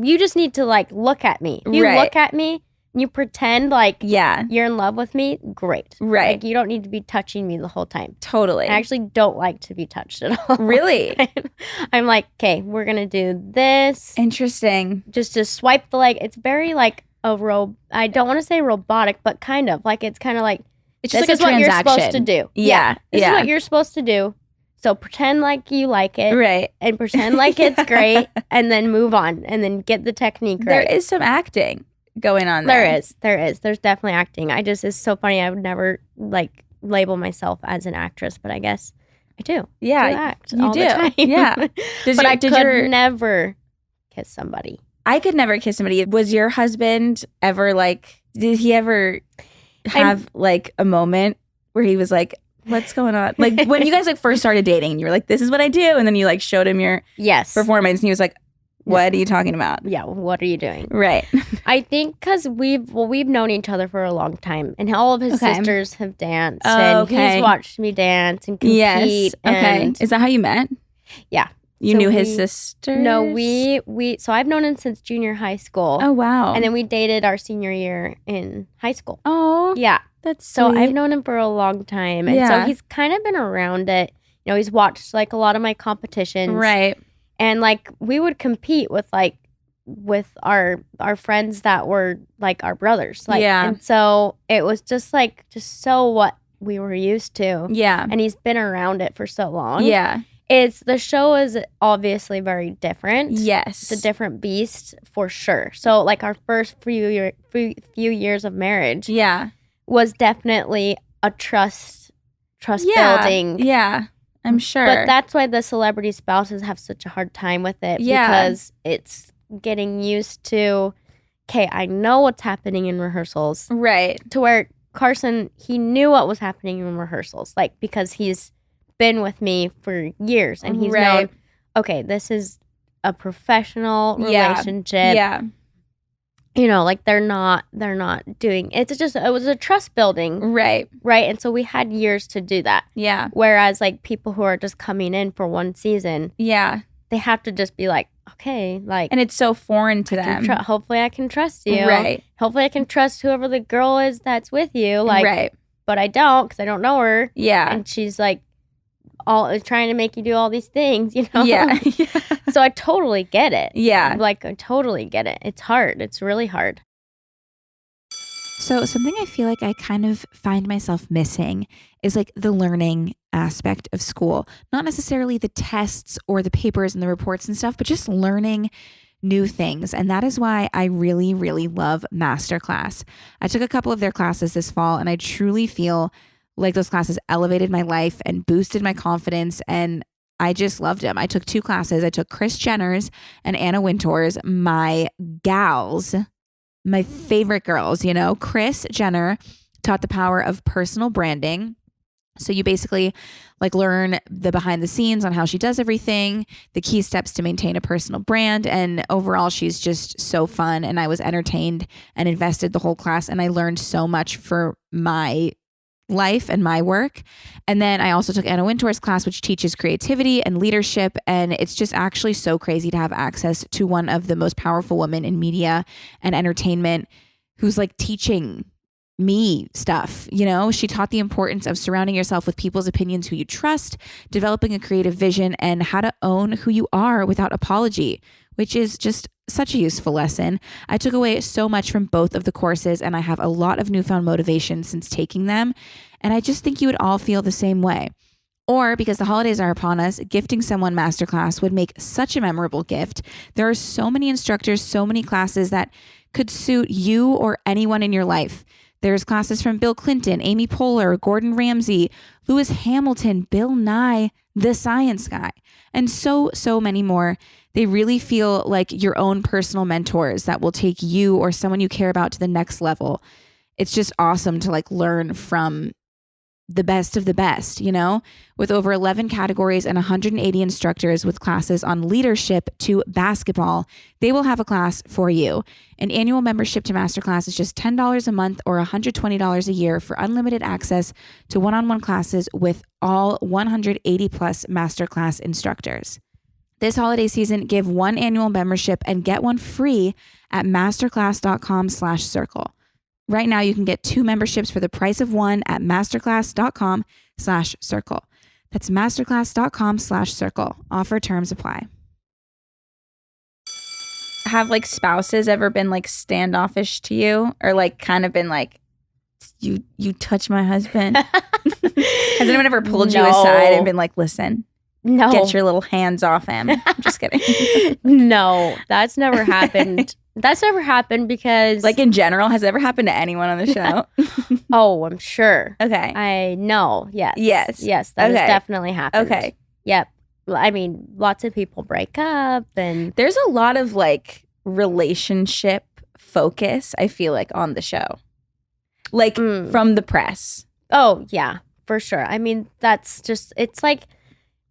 You just need to like look at me. If you look at me, you pretend like you're in love with me, great. Right. Like you don't need to be touching me the whole time. Totally. I actually don't like to be touched at all. Really? I'm like, okay, we're going to do this. Interesting. Just to swipe the leg. It's very like I don't want to say robotic, but kind of. Like it's kind of like, it's just this like is a what transaction. you're supposed to do. Yeah. This is what you're supposed to do. So pretend like you like it. Right. And pretend like it's great. And then move on. And then get the technique right. There is some acting going on there. There is. There's definitely acting. It's so funny. I would never like label myself as an actress, but I guess I do. Yeah. I act you all do. the time. Yeah. But I could never kiss somebody. I could never kiss somebody. Was your husband ever like, did he ever have like a moment where he was like, what's going on? Like when you guys like first started dating and you were like, this is what I do. And then you like showed him your performance and he was like, what are you talking about? Yeah. What are you doing? Right. I think because we've known each other for a long time and all of his sisters have danced and he's watched me dance and compete. Yes. Okay. Is that how you met? Yeah. You knew his sisters? No, so I've known him since junior high school. Oh, wow. And then we dated our senior year in high school. Oh. Yeah. That's so sweet. I've known him for a long time. And so he's kind of been around it. You know, he's watched like a lot of my competitions. Right. And like we would compete with our friends that were like our brothers. Like, and so it was just so what we were used to. Yeah. And he's been around it for so long. Yeah. The show is obviously very different. Yes. It's a different beast for sure. So like our first few years of marriage was definitely a trust building. Yeah. I'm sure. But that's why the celebrity spouses have such a hard time with it. Yeah. Because it's getting used to, okay, I know what's happening in rehearsals. Right. To where Carson, he knew what was happening in rehearsals. Like, because he's been with me for years and he's known, okay, this is a professional relationship. Yeah. You know, like they're not doing it was a trust building. Right. Right. And so we had years to do that. Yeah. Whereas like people who are just coming in for one season, they have to just be like, okay, like, and it's so foreign to them. Hopefully I can trust you. Right. Hopefully I can trust whoever the girl is that's with you. Like, but I don't, because I don't know her. Yeah. And she's like, all trying to make you do all these things, you know? Yeah. So I totally get it. Yeah. Like, I totally get it. It's hard. It's really hard. So something I feel like I kind of find myself missing is like the learning aspect of school. Not necessarily the tests or the papers and the reports and stuff, but just learning new things. And that is why I really, really love Masterclass. I took a couple of their classes this fall and I truly feel like those classes elevated my life and boosted my confidence, and I just loved them. I took 2 classes. I took Kris Jenner's and Anna Wintour's, my gals, my favorite girls, you know. Kris Jenner taught the power of personal branding. So you basically like learn the behind the scenes on how she does everything, the key steps to maintain a personal brand. And overall, she's just so fun. And I was entertained and invested the whole class. And I learned so much for my life and my work. And then I also took Anna Wintour's class, which teaches creativity and leadership. And it's just actually so crazy to have access to one of the most powerful women in media and entertainment who's like teaching me stuff. You know, she taught the importance of surrounding yourself with people's opinions who you trust, developing a creative vision, and how to own who you are without apology, which is just such a useful lesson. I took away so much from both of the courses, and I have a lot of newfound motivation since taking them. And I just think you would all feel the same way. Or because the holidays are upon us, gifting someone Masterclass would make such a memorable gift. There are so many instructors, so many classes that could suit you or anyone in your life. There's classes from Bill Clinton, Amy Poehler, Gordon Ramsay, Lewis Hamilton, Bill Nye, the Science Guy, and so many more. They really feel like your own personal mentors that will take you or someone you care about to the next level. It's just awesome to like learn from the best of the best, you know, with over 11 categories and 180 instructors with classes on leadership to basketball. They will have a class for you. An annual membership to Masterclass is just $10 a month or $120 a year for unlimited access to one-on-one classes with all 180 plus Masterclass instructors. This holiday season, give one annual membership and get one free at masterclass.com/circle. Right now, you can get 2 memberships for the price of one at masterclass.com/circle. That's masterclass.com/circle. Offer terms apply. Have like spouses ever been like standoffish to you, or like kind of been like, you touch my husband? Has anyone ever pulled you aside and been like, listen, No. get your little hands off him? I'm just kidding. No, that's never happened. That's never happened because... Like in general, has it ever happened to anyone on the show? Oh, I'm sure. Okay. I know. Yes. Yes. That has definitely happened. Okay. Yep. I mean, lots of people break up and... There's a lot of like relationship focus, I feel like, on the show. Like from the press. Oh, yeah, for sure. I mean, that's just... It's like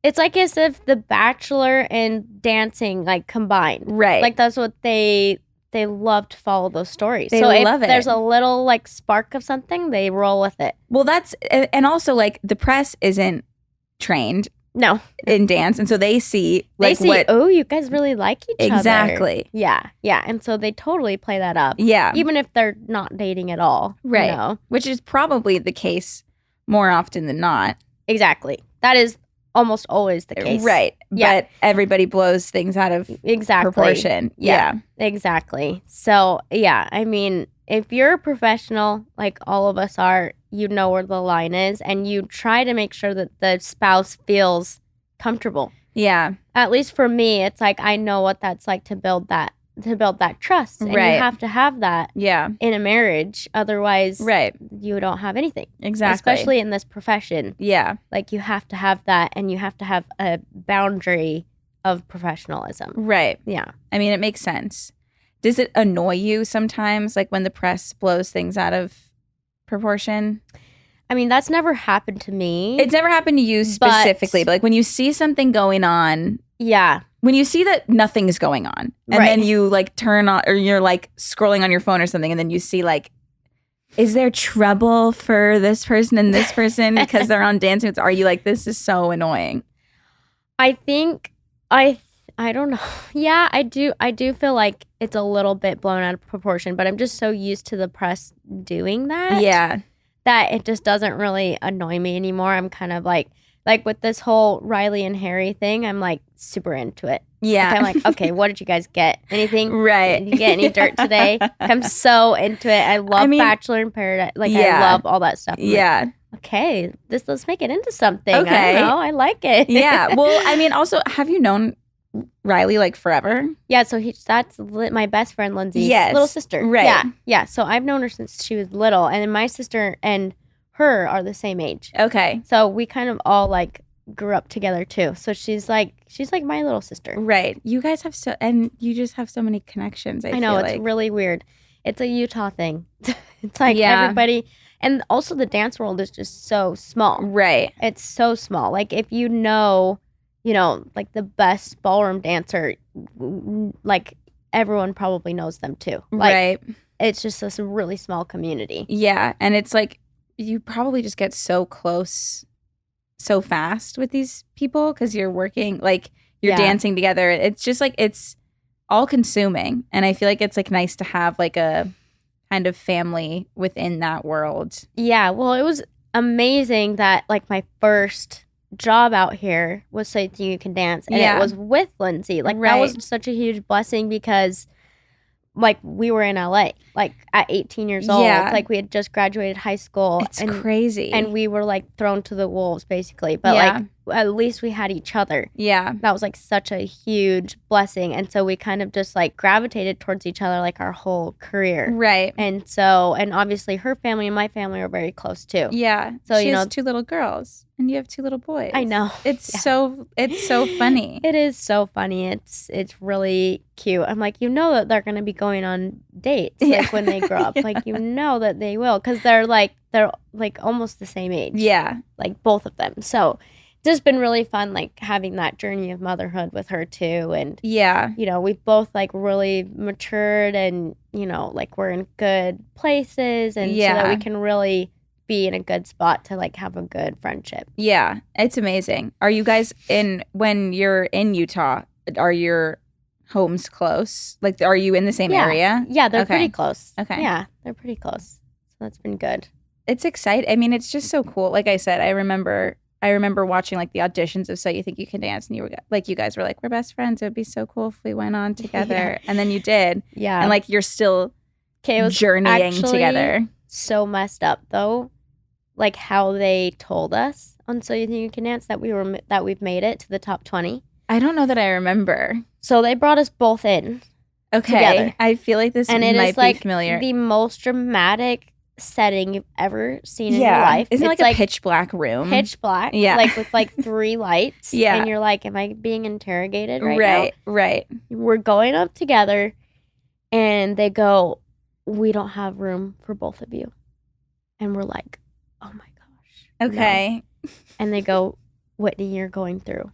as if The Bachelor and dancing like combined. Right. Like that's what they love to follow those stories. They so love if it. there's a little like spark of something, they roll with it. Well, that's, and also like the press isn't trained No. in dance, and so they see like what, oh, you guys really like each other. Exactly. Yeah. And so they totally play that up. Yeah. Even if they're not dating at all. Right. You know? Which is probably the case more often than not. Exactly. That is almost always the case. Right. Yeah. But everybody blows things out of proportion. Yeah. Exactly. So, yeah, I mean, if you're a professional, like all of us are, you know where the line is, and you try to make sure that the spouse feels comfortable. Yeah. At least for me, it's like I know what that's like to build that trust. And Right. you have to have that Yeah. in a marriage. Otherwise, Right. you don't have anything. Exactly. Especially in this profession. Yeah. Like you have to have that, and you have to have a boundary of professionalism. Right. Yeah. I mean, it makes sense. Does it annoy you sometimes, like when the press blows things out of proportion? I mean, that's never happened to me. It's never happened to you specifically, but like when you see something going on, Yeah. when you see that nothing's going on, and Right. then you like turn on, or you're like scrolling on your phone or something, and then you see like, is there trouble for this person and this person because they're on Dancing with? Are you like, this is so annoying? I think I don't know. Yeah, I do feel like it's a little bit blown out of proportion, but I'm just so used to the press doing that. Yeah. That it just doesn't really annoy me anymore. I'm kind of like with this whole Riley and Harry thing, I'm like super into it. Yeah. Like, I'm like, okay, what did you guys get? Anything? Right. Did you get any dirt today? I'm so into it. I love Bachelor in Paradise. Like, Yeah. I love all that stuff. I'm like, Yeah. okay, let's make it into something. Okay. I don't know. I like it. Yeah. Well, I mean, also, have you known Riley like forever? Yeah, so that's my best friend Lindsay's Yes. little sister. Right. Yeah. So I've known her since she was little, and then my sister and her are the same age. Okay. So we kind of all like grew up together too. So she's like my little sister. Right. You guys have and you just have so many connections. I know feel it's like. really weird. It's a Utah thing. It's like Yeah. everybody, and also the dance world is just so small. Right. It's so small. Like if you know, like the best ballroom dancer, like everyone probably knows them too. Like, right. It's just this really small community. Yeah. And it's like, you probably just get so close so fast with these people because you're working, like you're Yeah. dancing together. It's just like, it's all consuming. And I feel like it's like nice to have like a kind of family within that world. Yeah, well, it was amazing that like my first job out here was So You Can Dance, and Yeah. it was with Lindsay. Like that was such a huge blessing because like we were in LA, like at 18 years old. Yeah. Like we had just graduated high school. It's crazy. And we were like thrown to the wolves basically. But Yeah. like at least we had each other. Yeah. That was like such a huge blessing. And so we kind of just like gravitated towards each other like our whole career. Right. And so, and obviously her family and my family are very close too. Yeah. So, she has 2 little girls and you have 2 little boys. I know. It's so funny. It is so funny. It's really cute. I'm like, that they're going to be going on dates like when they grow up. Like, that they will, because they're like almost the same age. Yeah. Like both of them. So it's just been really fun, like having that journey of motherhood with her too. And yeah, we've both like really matured and, like we're in good places. And so that we can really be in a good spot to like have a good friendship. Yeah, it's amazing. Are you guys when you're in Utah, are your homes close? Like, are you in the same area? Yeah, they're pretty close. Okay. Yeah, they're pretty close. So that's been good. It's exciting. I mean, it's just so cool. Like I said, I remember watching like the auditions of So You Think You Can Dance, and you guys were like, we're best friends. It would be so cool if we went on together. Yeah. And then you did. Yeah. And like you're still journeying together. So messed up though, like how they told us on So You Think You Can Dance that we've made it to the top 20. I don't know that I remember. So they brought us both in. Okay. Together. I feel like this might be familiar. The most dramatic setting you've ever seen in your life. Isn't it like a pitch black room? Pitch black. Yeah. Like with like 3 lights. Yeah. And you're like, am I being interrogated now? Right. We're going up together and they go, we don't have room for both of you. And we're like, oh my gosh. Okay. No. And they go, Whitney, you're going through.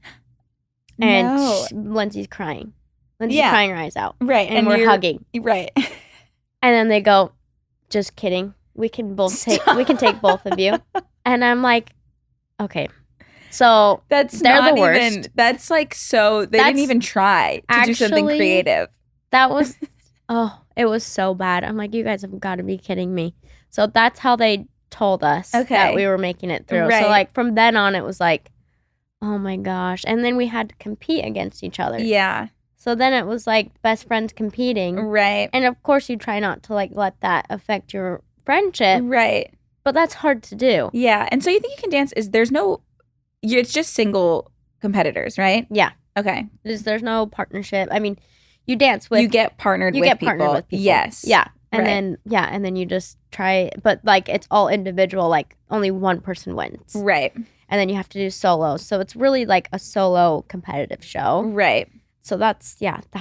And Lindsay's crying. Lindsay's crying her eyes out. Right. And we're hugging. Right. And then they go, just kidding. We can take both of you. And I'm like, okay. So they're the worst. That's like they didn't even try to do something creative. That was it was so bad. I'm like, you guys have got to be kidding me. So that's how they told us that we were making it through. Right. So like from then on it was like, oh my gosh. And then we had to compete against each other. Yeah. So then it was like best friends competing. Right. And of course you try not to like let that affect your friendship. Right. But that's hard to do. Yeah. And So You Think You Can Dance it's just single competitors, right? Yeah. Okay. There's no partnership. I mean, you dance with... You get partnered with people. Yes. Yeah. And then you just try, but like it's all individual, like only one person wins. Right. And then you have to do solos. So it's really like a solo competitive show. Right. So that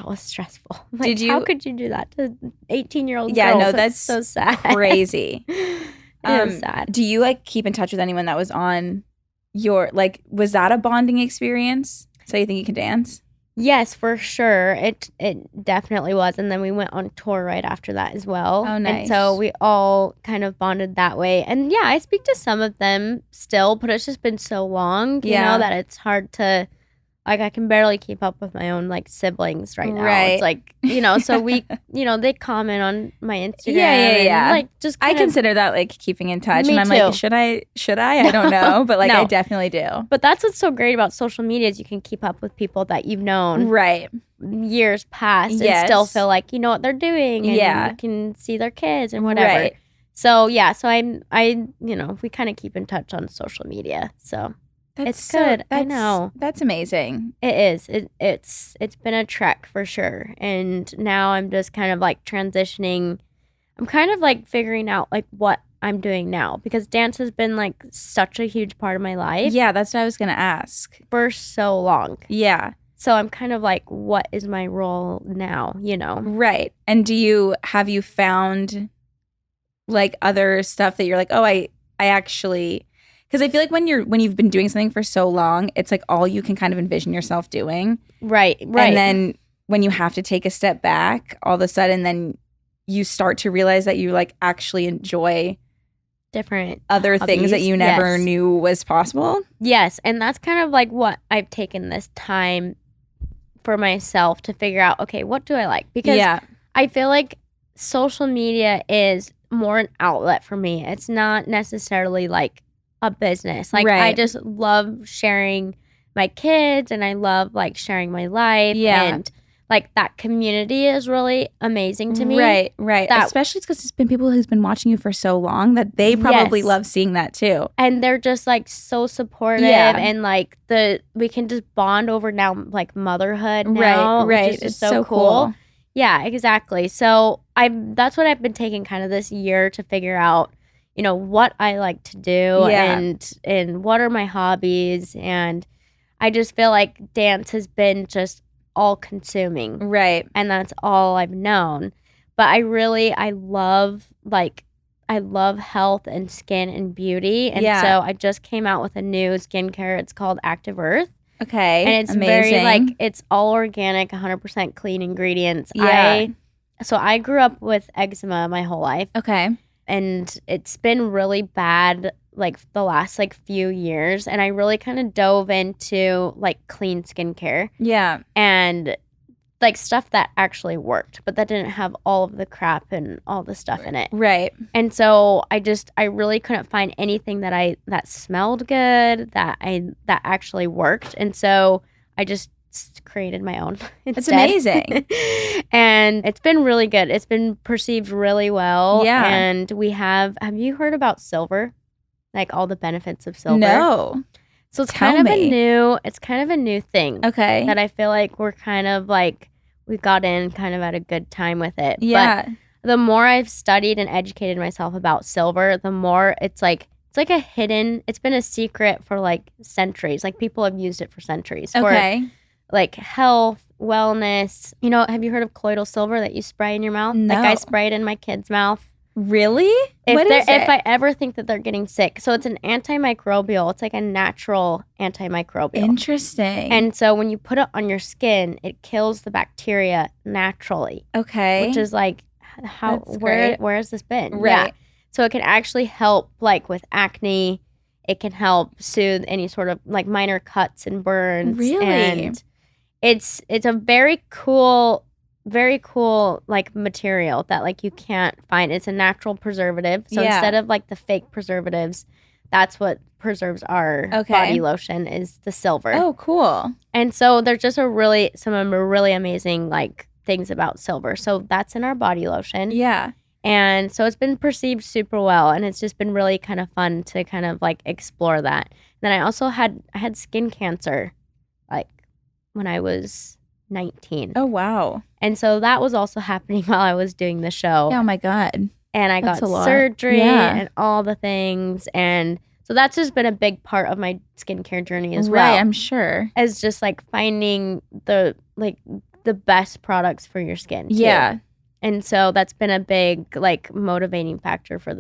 was stressful. Like, how could you do that to 18-year-old girls? Yeah, no, that's so sad. Crazy. It was sad. Do you like keep in touch with anyone that was on your, like, was that a bonding experience? So You Think You Can Dance? Yes, for sure. It definitely was. And then we went on tour right after that as well. Oh, nice. And so we all kind of bonded that way. And yeah, I speak to some of them still, but it's just been so long, you know, that it's hard to, like, I can barely keep up with my own, like, siblings right now. Right. It's like, so we, they comment on my Instagram. Yeah. And, like, just I consider that, like, keeping in touch. Me and I'm too. like, should I? I don't know. But, like, I definitely do. But that's what's so great about social media is you can keep up with people that you've known. Right. Years past and still feel like you know what they're doing. And you can see their kids and whatever. Right. So, yeah. So, we kind of keep in touch on social media. So. It's good. I know. That's amazing. It is. It's been a trek for sure. And now I'm just kind of like transitioning. I'm kind of like figuring out like what I'm doing now because dance has been like such a huge part of my life. Yeah, that's what I was going to ask. For so long. Yeah. So I'm kind of like, what is my role now, Right. And have you found like other stuff that you're like, oh, I actually... Because I feel like when you've been doing something for so long, it's like all you can kind of envision yourself doing. Right. And then when you have to take a step back, all of a sudden then you start to realize that you like actually enjoy different other hobbies. Things that you never knew was possible. Yes. And that's kind of like what I've taken this time for myself to figure out, okay, what do I like? Because I feel like social media is more an outlet for me. It's not necessarily like a business. Like I just love sharing my kids and I love like sharing my life and like that community is really amazing to me. Right. That- Especially because it's been people who's been watching you for so long that they probably Yes. love seeing that too. And they're just like so supportive, Yeah. and like we can just bond over now like motherhood now, Right. which is It's just so cool. Yeah, exactly. So that's what I've been taking kind of this year to figure out, you know, what I like to do and what are my hobbies. And I just feel like dance has been just all consuming. Right. And that's all I've known. But I love health and skin and beauty. And so I just came out with a new skincare. It's called Active Earth. Okay. And it's amazing. very like, it's all organic, 100% clean ingredients. Yeah. So I grew up with eczema my whole life. Okay. And it's been really bad like the last like few years. And I really kind of dove into like clean skincare. Yeah. And like stuff that actually worked, but that didn't have all of the crap and all the stuff in it. Right. And so I really couldn't find anything that smelled good, that actually worked. And so I just created my own instead. It's amazing. And it's been really good. It's been perceived really well. Yeah. And have you heard about silver? Like all the benefits of silver? No. So it's Tell kind me. of a new thing. Okay. That I feel like we're kind of like, we got in kind of at a good time with it. Yeah. But the more I've studied and educated myself about silver, the more it's like it's been a secret for like centuries. Like people have used it for centuries. Okay. For like health, wellness. You know, have you heard of colloidal silver that you spray in your mouth? No. Like I spray it in my kid's mouth. Really? What is it? If I ever think that they're getting sick. So it's an antimicrobial. It's like a natural antimicrobial. Interesting. And so when you put it on your skin, it kills the bacteria naturally. Okay. Which is like, where has this been? Right. Yeah. So it can actually help like with acne. It can help soothe any sort of like minor cuts and burns. Really? And it's a very cool like material that like you can't find. It's a natural preservative. So instead of like the fake preservatives, that's what preserves our body lotion is the silver. Oh, cool. And so there's just some really amazing like things about silver. So that's in our body lotion. Yeah. And so it's been perceived super well, and it's just been really kind of fun to kind of like explore that. Then I also had skin cancer like when I was 19. Oh, wow. And so that was also happening while I was doing the show. Oh, my God. And I That's got a lot. surgery Yeah. and all the things. And so that's just been a big part of my skincare journey as well. Right, I'm sure. As just like finding the best products for your skin. Too. Yeah. And so that's been a big like motivating factor for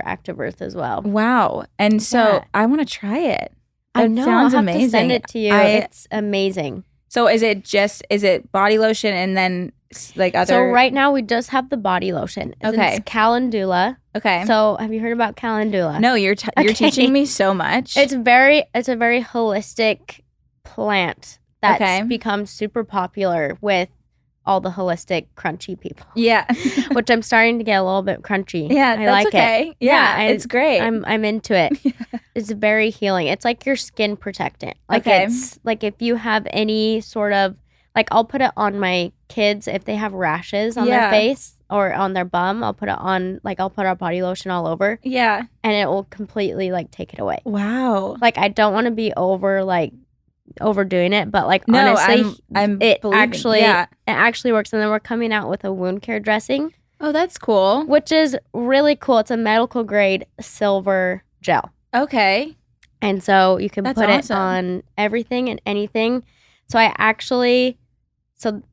Active Earth as well. Wow. And so I want to try it. I That know. sounds I'll have amazing. to send it to you. It's amazing. So is it body lotion and then like other? So right now we just have the body lotion. Okay. It's calendula. Okay. So have you heard about calendula? No, you're teaching me so much. It's a very holistic plant that's become super popular with all the holistic crunchy people. Yeah. Which I'm starting to get a little bit crunchy. Yeah, I that's like okay. it. Yeah, it's great. I'm into it. It's very healing. It's like your skin protectant. Like it's like if you have any sort of like I'll put it on my kids if they have rashes on their face or on their bum. I'll put our body lotion all over. Yeah. And it will completely like take it away. Wow. Like I don't want to be overdoing it, but like no, honestly, it believing. actually works. And then we're coming out with a wound care dressing. Oh, that's cool. Which is really cool. It's a medical grade silver gel. Okay. And so you can put it awesome. on everything and anything. So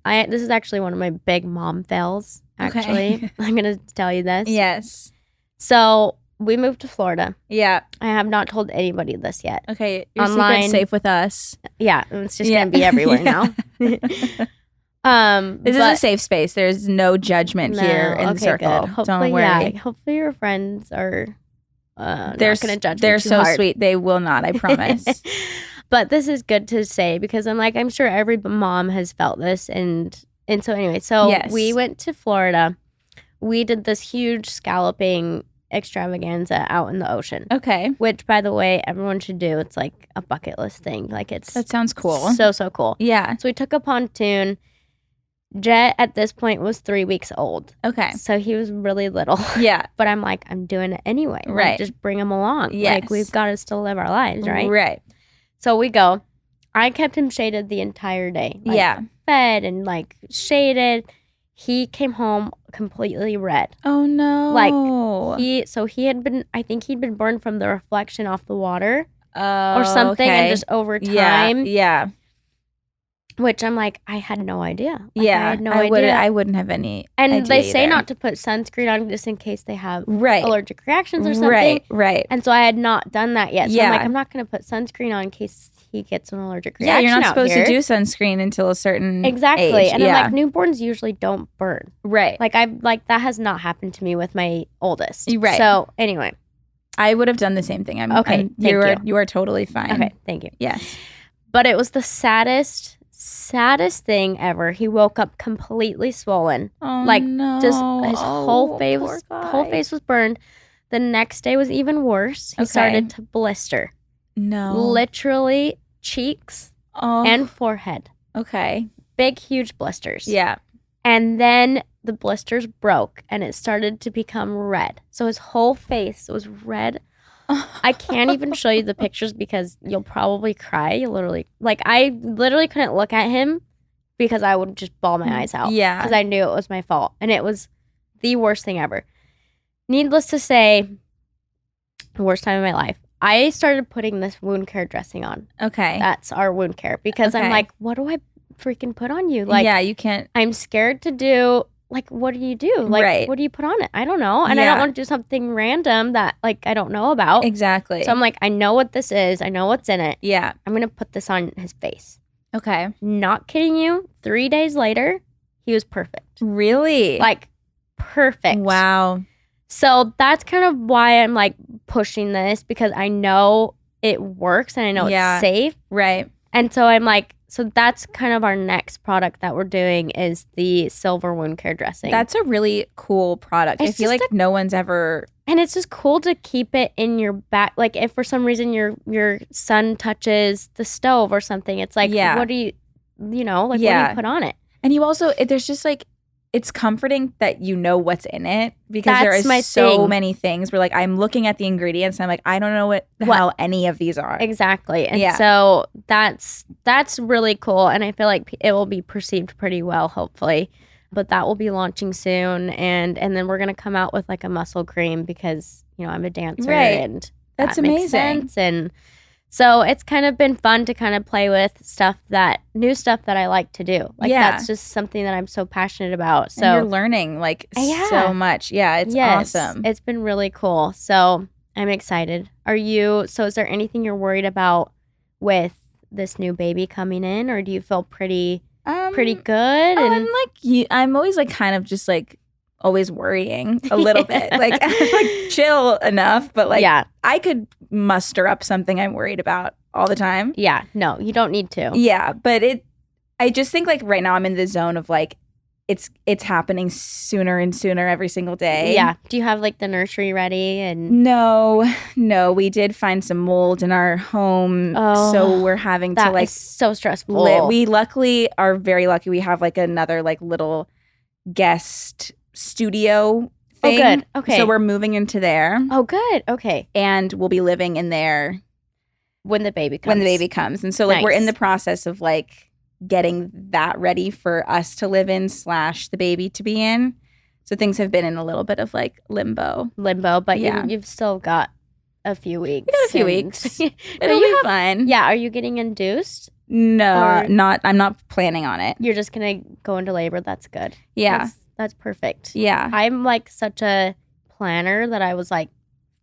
this is actually one of my big mom fails, actually. Okay. I'm going to tell you this. Yes. So we moved to Florida. Yeah. I have not told anybody this yet. Okay. Your Online, secret's safe with us. Yeah. It's just going to be everywhere now. This is a safe space. There's no judgment here in the circle. Good. Don't worry. Yeah, hopefully your friends are not going to judge me They're too so hard. sweet. They will not, I promise. But this is good to say because I'm sure every mom has felt this. And so anyway, we went to Florida. We did this huge scalloping extravaganza out in the ocean. Okay. Which, by the way, everyone should do. It's like a bucket list thing. Like That sounds cool. So cool. Yeah. So we took a pontoon Jet at this point was 3 weeks old. Okay. So he was really little. Yeah. But I'm like, I'm doing it anyway. Right. Like, just bring him along. Yes. Like, we've got to still live our lives, right? Right. So we go. I kept him shaded the entire day. Like, yeah. Fed and like shaded. He came home completely red. Oh no. Like he had been, I think he'd been burned from the reflection off the water or something. Okay. And just over time. Yeah. Which I'm like, I had no idea. Like, Yeah. I had no idea. I wouldn't have any And idea they say either. not to put sunscreen on just in case they have Right. allergic reactions or something. Right. And so I had not done that yet. So Yeah. I'm like, I'm not going to put sunscreen on in case he gets an allergic Yeah, reaction. you're not out supposed here. to do sunscreen until a certain Exactly. age. And yeah. I'm like, newborns usually don't burn. Right. Like that has not happened to me with my oldest. Right. So anyway. I would have done the same thing. Okay, thank you are totally fine. Okay, thank you. Yes. But it was the saddest thing ever. He woke up completely swollen. Oh Like, no. Just his whole poor face was burned. The next day was even worse. He started to blister. No. Literally cheeks and forehead. Okay. Big, huge blisters. Yeah. And then the blisters broke and it started to become red. So his whole face was red. I can't even show you the pictures because you'll probably cry. I literally couldn't look at him because I would just bawl my eyes out. Yeah. Because I knew it was my fault. And it was the worst thing ever. Needless to say, the worst time of my life. I started putting this wound care dressing on. Okay. That's our wound care. Because I'm like, what do I freaking put on you? Like, yeah, you can't. I'm scared to do, like, what do you do? Like, Right. what do you put on it? I don't know. And I don't want to do something random that, like, I don't know about. Exactly. So I'm like, I know what this is. I know what's in it. Yeah. I'm going to put this on his face. Okay. Not kidding you. 3 days later, he was perfect. Really? Like, perfect. Wow. So that's kind of why I'm, like, pushing this because I know it works and I know it's safe. Right. And so I'm like, so that's kind of our next product that we're doing is the silver wound care dressing. That's a really cool product. It's I feel like no one's ever. And it's just cool to keep it in your back. Like if for some reason your son touches the stove or something, it's like, what do you what do you put on it? And you also, there's just like, it's comforting that you know what's in it because there is so many things where like I'm looking at the ingredients and I'm like, I don't know what the hell any of these are. Exactly. And so that's really cool. And I feel like it will be perceived pretty well, hopefully. But that will be launching soon. And then we're going to come out with like a muscle cream because, I'm a dancer. Right. And that's that amazing. Makes sense. And so it's kind of been fun to kind of play with new stuff that I like to do. Like that's just something that I'm so passionate about. So and you're learning like so much. Yeah, it's awesome. It's been really cool. So I'm excited. Is there anything you're worried about with this new baby coming in or do you feel pretty good? I'm always like kind of just like always worrying a little bit. Like I'm like chill enough, but like I could muster up something I'm worried about all the time. Yeah, no, you don't need to. Yeah, but I just think like right now I'm in the zone of like it's happening sooner and sooner every single day. Yeah. Do you have like the nursery ready? And No, we did find some mold in our home, so we're having to like. That is so stressful. We luckily are very lucky. We have like another like little guest studio thing. Oh, good. Okay. So we're moving into there. Oh, good. Okay. And we'll be living in there when the baby comes. And so like we're in the process of like getting that ready for us to live in / the baby to be in. So things have been in a little bit of like limbo, but you've still got a few weeks. We got a few weeks. It'll be fun. Yeah. Are you getting induced? No, I'm not planning on it. You're just going to go into labor. That's good. Yeah. That's perfect. Yeah. I'm like such a planner that I was like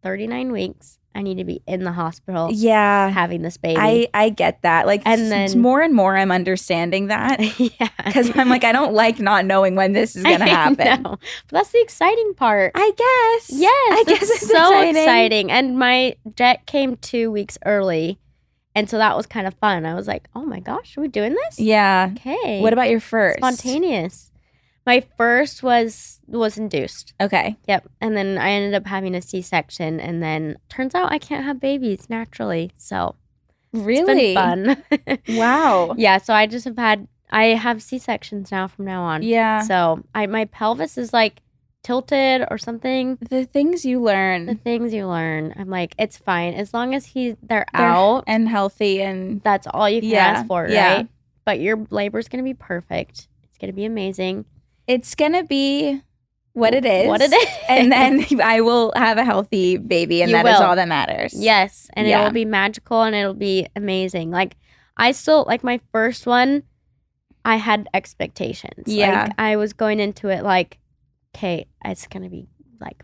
39 weeks. I need to be in the hospital. Yeah. Having this baby. I get that. Like, and then more and more I'm understanding that. Yeah. Because I'm like, I don't like not knowing when this is going to happen. But that's the exciting part. I guess. Yes. I guess it's so exciting. And my jet came 2 weeks early. And so that was kind of fun. I was like, oh my gosh, are we doing this? Yeah. Okay. What about your first? Spontaneous. My first was induced. Okay. Yep. And then I ended up having a C-section. And then turns out I can't have babies naturally. So really it's been fun. Wow. Yeah. So I just have had I have C-sections now from now on. Yeah. So my pelvis is like tilted or something. The things you learn. The things you learn. I'm like, it's fine. As long as they're out. And healthy and. That's all you can ask for, yeah. right? But your labor's going to be perfect. It's going to be amazing. It's going to be what it is. What it is. And then I will have a healthy baby, and that is all that matters. Yes. And it will be magical, and it'll be amazing. Like, I still, like, my first one, I had expectations. Yeah. Like, I was going into it like, okay, it's going to be, like,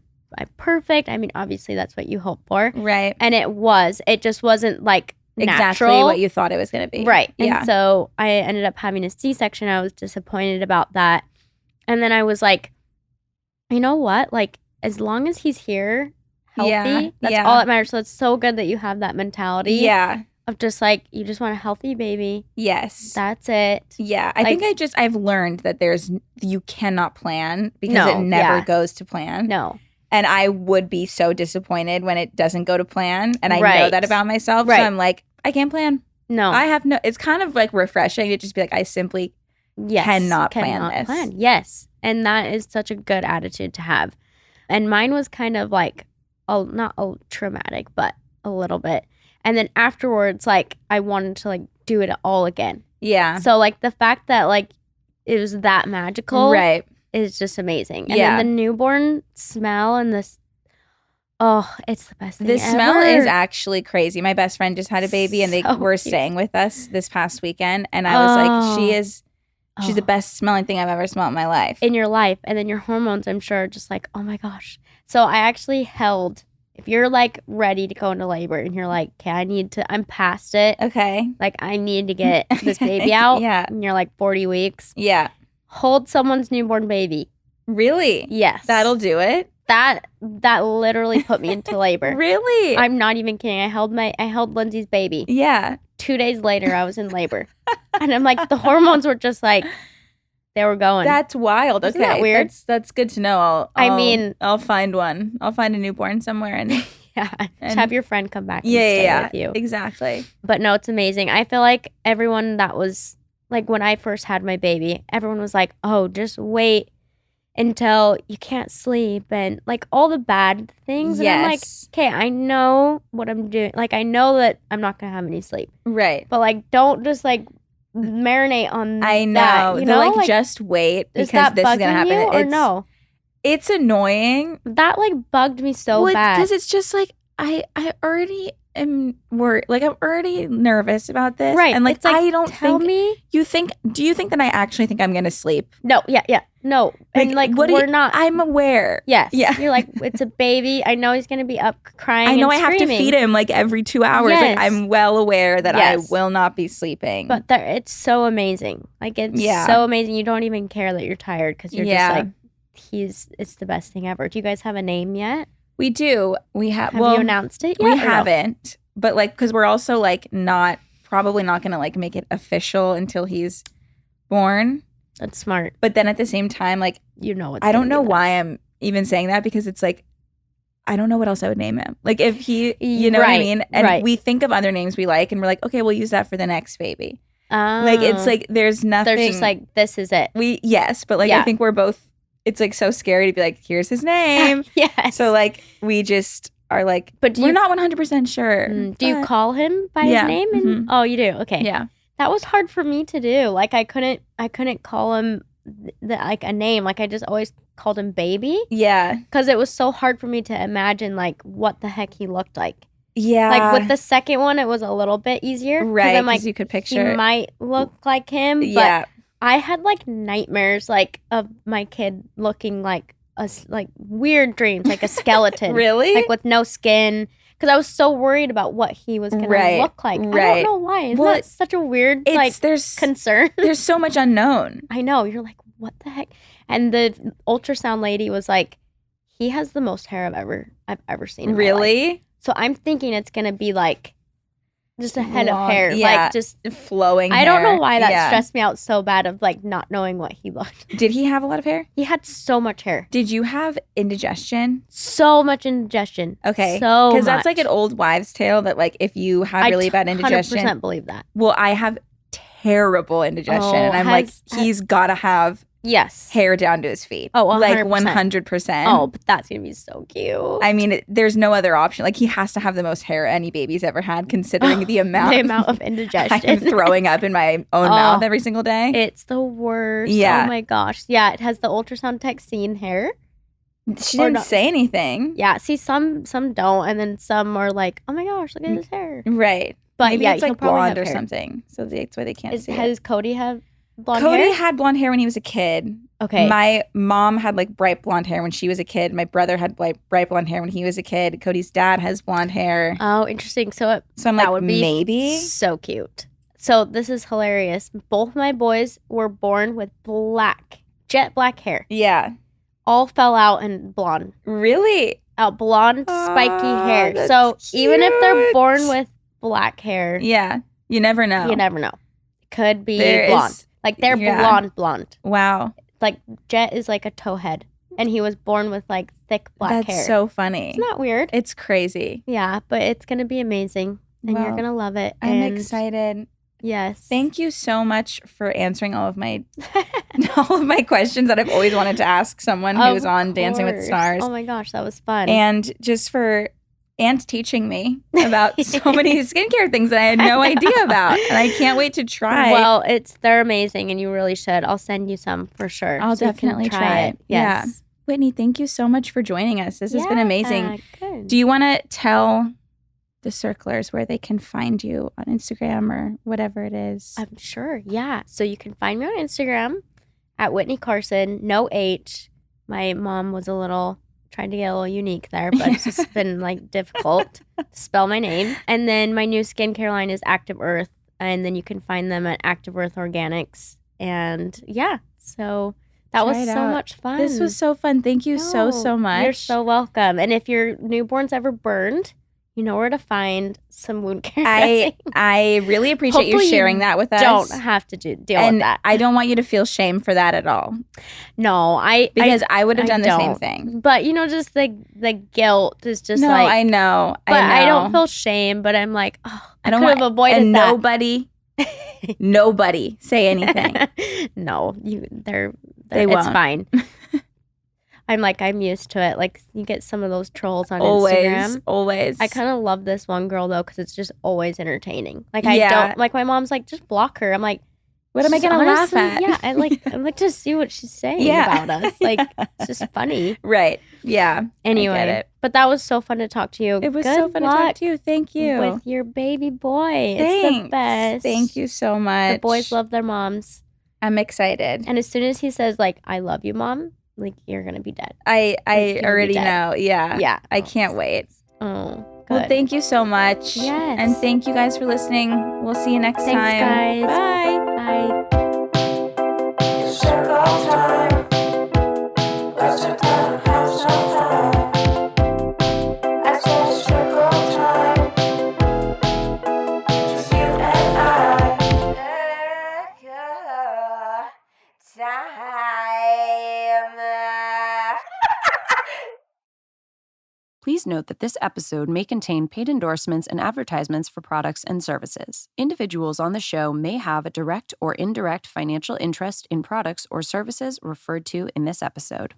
perfect. I mean, obviously, that's what you hope for. Right. And it was. It just wasn't, like, exactly natural. what you thought it was going to be. Right. Yeah. And so I ended up having a C-section. I was disappointed about that. And then I was like, you know what? Like, as long as he's here, healthy, that's all that matters. So it's so good that you have that mentality. Yeah. Of just like, you just want a healthy baby. Yes. That's it. Yeah. I think I've learned that you cannot plan because it never goes to plan. No. And I would be so disappointed when it doesn't go to plan. And I know that about myself. Right. So I'm like, I can't plan. No. It's kind of like refreshing to just be like, I simply cannot plan this. Yes. And that is such a good attitude to have. And mine was kind of like, not traumatic, but a little bit. And then afterwards, like, I wanted to, like, do it all again. Yeah. So, like, the fact that, like, it was that magical. Right. Is just amazing. And then the newborn smell and this, it's the best thing ever. The smell is actually crazy. My best friend just had a baby, and they were cute. Staying with us this past weekend. And I was like, she's the best smelling thing I've ever smelled in my life. In your life. And then your hormones, I'm sure, are just like, oh my gosh. So I actually if you're like ready to go into labor and you're like, okay, I'm past it. Okay. Like, I need to get this baby out. Yeah. And you're like 40 weeks. Yeah. Hold someone's newborn baby. Really? Yes. That'll do it? That literally put me into labor. Really? I'm not even kidding. I held Lindsay's baby. Yeah. 2 days later, I was in labor. And I'm like, the hormones were just like, they were going. That's wild. Isn't okay. that weird? That's good to know. I'll find one. I'll find a newborn somewhere and just have your friend come back and stay with you. Exactly. But no, it's amazing. I feel like everyone that was like, when I first had my baby, everyone was like, oh, just wait until you can't sleep and like all the bad things. And I'm like, okay, I know what I'm doing. Like, I know that I'm not going to have any sleep. Right. But like, don't just like marinate on I know. that, you know? Like, just wait because that this is going to happen. You or no? It's annoying. That like bugged me so bad. Because it's just like, I already am worried. Like, I'm already nervous about this. Right. And like, it's like, I don't tell think. me. Do you think that I actually think I'm going to sleep? No. Yeah. No. And like, we're not. I'm aware. Yes. Yeah. You're like, it's a baby. I know he's going to be up crying. I know and I have to feed him like every 2 hours. Yes. Like, I'm well aware that I will not be sleeping. But it's so amazing. Like, it's so amazing. You don't even care that you're tired because you're just like, it's the best thing ever. Do you guys have a name yet? We do. We have. Have you announced it yet? We haven't. But like, because we're also like probably not going to like make it official until he's born. That's smart. But then at the same time, like, I don't know why I'm even saying that, because it's like, I don't know what else I would name him. Like, if he, you know what I mean? And we think of other names we like and we're like, okay, we'll use that for the next baby. Like, it's like, there's nothing. There's just like, this is it. But like, I think we're both, it's like so scary to be like, here's his name. Yes. So like, we just are like, but we're not 100% sure. Do you call him by his name? And, oh, you do? Okay. Yeah. That was hard for me to do. Like, I couldn't call him like a name. Like, I just always called him baby. Yeah. Because it was so hard for me to imagine like what the heck he looked like. Yeah. Like, with the second one, it was a little bit easier. Right. I'm like, you could picture. He might look like him. But yeah. I had like nightmares like of my kid looking like like weird dreams, like a skeleton. Really? Like with no skin. Because I was so worried about what he was going to look like. Right. I don't know why. Isn't that such a weird concern? There's so much unknown. I know. You're like, what the heck? And the ultrasound lady was like, he has the most hair I've ever seen in my life. Really? So I'm thinking it's going to be like just a head of hair. Yeah. Like just flowing hair. I don't know why that stressed me out so bad of like not knowing what he looked. Did he have a lot of hair? He had so much hair. Did you have indigestion? So much indigestion. Okay. So because that's like an old wives' tale that like if you have really bad indigestion. I 100% believe that. Well, I have terrible indigestion. And I'm like, he's got to have hair down to his feet. Oh, 100%. Like 100%. Oh, but that's going to be so cute. I mean, there's no other option. Like, he has to have the most hair any baby's ever had, considering the amount of indigestion. I'm throwing up in my own mouth every single day. It's the worst. Yeah. Oh my goch. Yeah, it has the ultrasound tech seen hair. She didn't say anything. Yeah, see, some don't, and then some are like, oh my gosh, look at his hair. Right. But maybe yeah, it's like blonde or something. So that's why they can't see Has Cody have blonde hair? Cody had blonde hair when he was a kid. Okay. My mom had like bright blonde hair when she was a kid. My brother had bright blonde hair when he was a kid. Cody's dad has blonde hair. Oh, interesting. So I'm that like, would be maybe so cute. So this is hilarious. Both my boys were born with jet black hair. Yeah. All fell out in blonde. Really? Out blonde, spiky hair. So cute. Even if they're born with black hair. Yeah. You never know. You never know. Could be blonde. Like they're blonde. Wow. Like Jet is like a towhead. And he was born with like thick black hair. That's so funny. Isn't that weird? It's crazy. Yeah, but it's going to be amazing. And you're going to love it. I'm excited. Yes. Thank you so much for answering all of my questions that I've always wanted to ask someone who's on Dancing with the Stars. Oh my gosh, that was fun. And teaching me about so many skincare things that I had no idea about. And I can't wait to try. Well, they're amazing and you really should. I'll send you some for sure. I'll definitely try it. Yes. Yeah. Whitney, thank you so much for joining us. This has been amazing. Good. Do you want to tell the circlers where they can find you on Instagram or whatever it is? I'm sure. Yeah. So you can find me on Instagram at Witney Carson, no H. My mom was trying to get a little unique there, but it's just been like difficult to spell my name. And then my new skincare line is Active Earth. And then you can find them at Active Earth Organics. And yeah, so that was so much fun. This was so fun. Thank you so much. You're so welcome. And if your newborn's ever burned, you know where to find some wound care. I really appreciate you sharing that with us. Don't have to deal with that. I don't want you to feel shame for that at all. No, because I would have done the same thing. But just the guilt is just like. I know. But I don't feel shame. But I'm like, I could have avoided and that. Nobody say anything. No, they won't. It's fine. I'm used to it. Like, you get some of those trolls on Instagram. Always. I kind of love this one girl, though, because it's just always entertaining. Like, I don't, like, my mom's like, just block her. I'm like, what am I going to laugh at? Yeah, I like to see what she's saying about us. Like, it's just funny. Right. Yeah. Anyway, but that was so fun to talk to you. It was so fun to talk to you. Thank you. With your baby boy. Thanks. It's the best. Thank you so much. The boys love their moms. I'm excited. And as soon as he says, like, I love you, Mom, like, you're going to be dead. I already know. Yeah. Yeah. I can't wait. Oh, good. Well, thank you so much. Yes. And thank you guys for listening. We'll see you next time. Thanks, guys. Bye. Bye. Circle time. Let's sit down and have some fun. I said circle time. Just you and I. Time. Please note that this episode may contain paid endorsements and advertisements for products and services. Individuals on the show may have a direct or indirect financial interest in products or services referred to in this episode.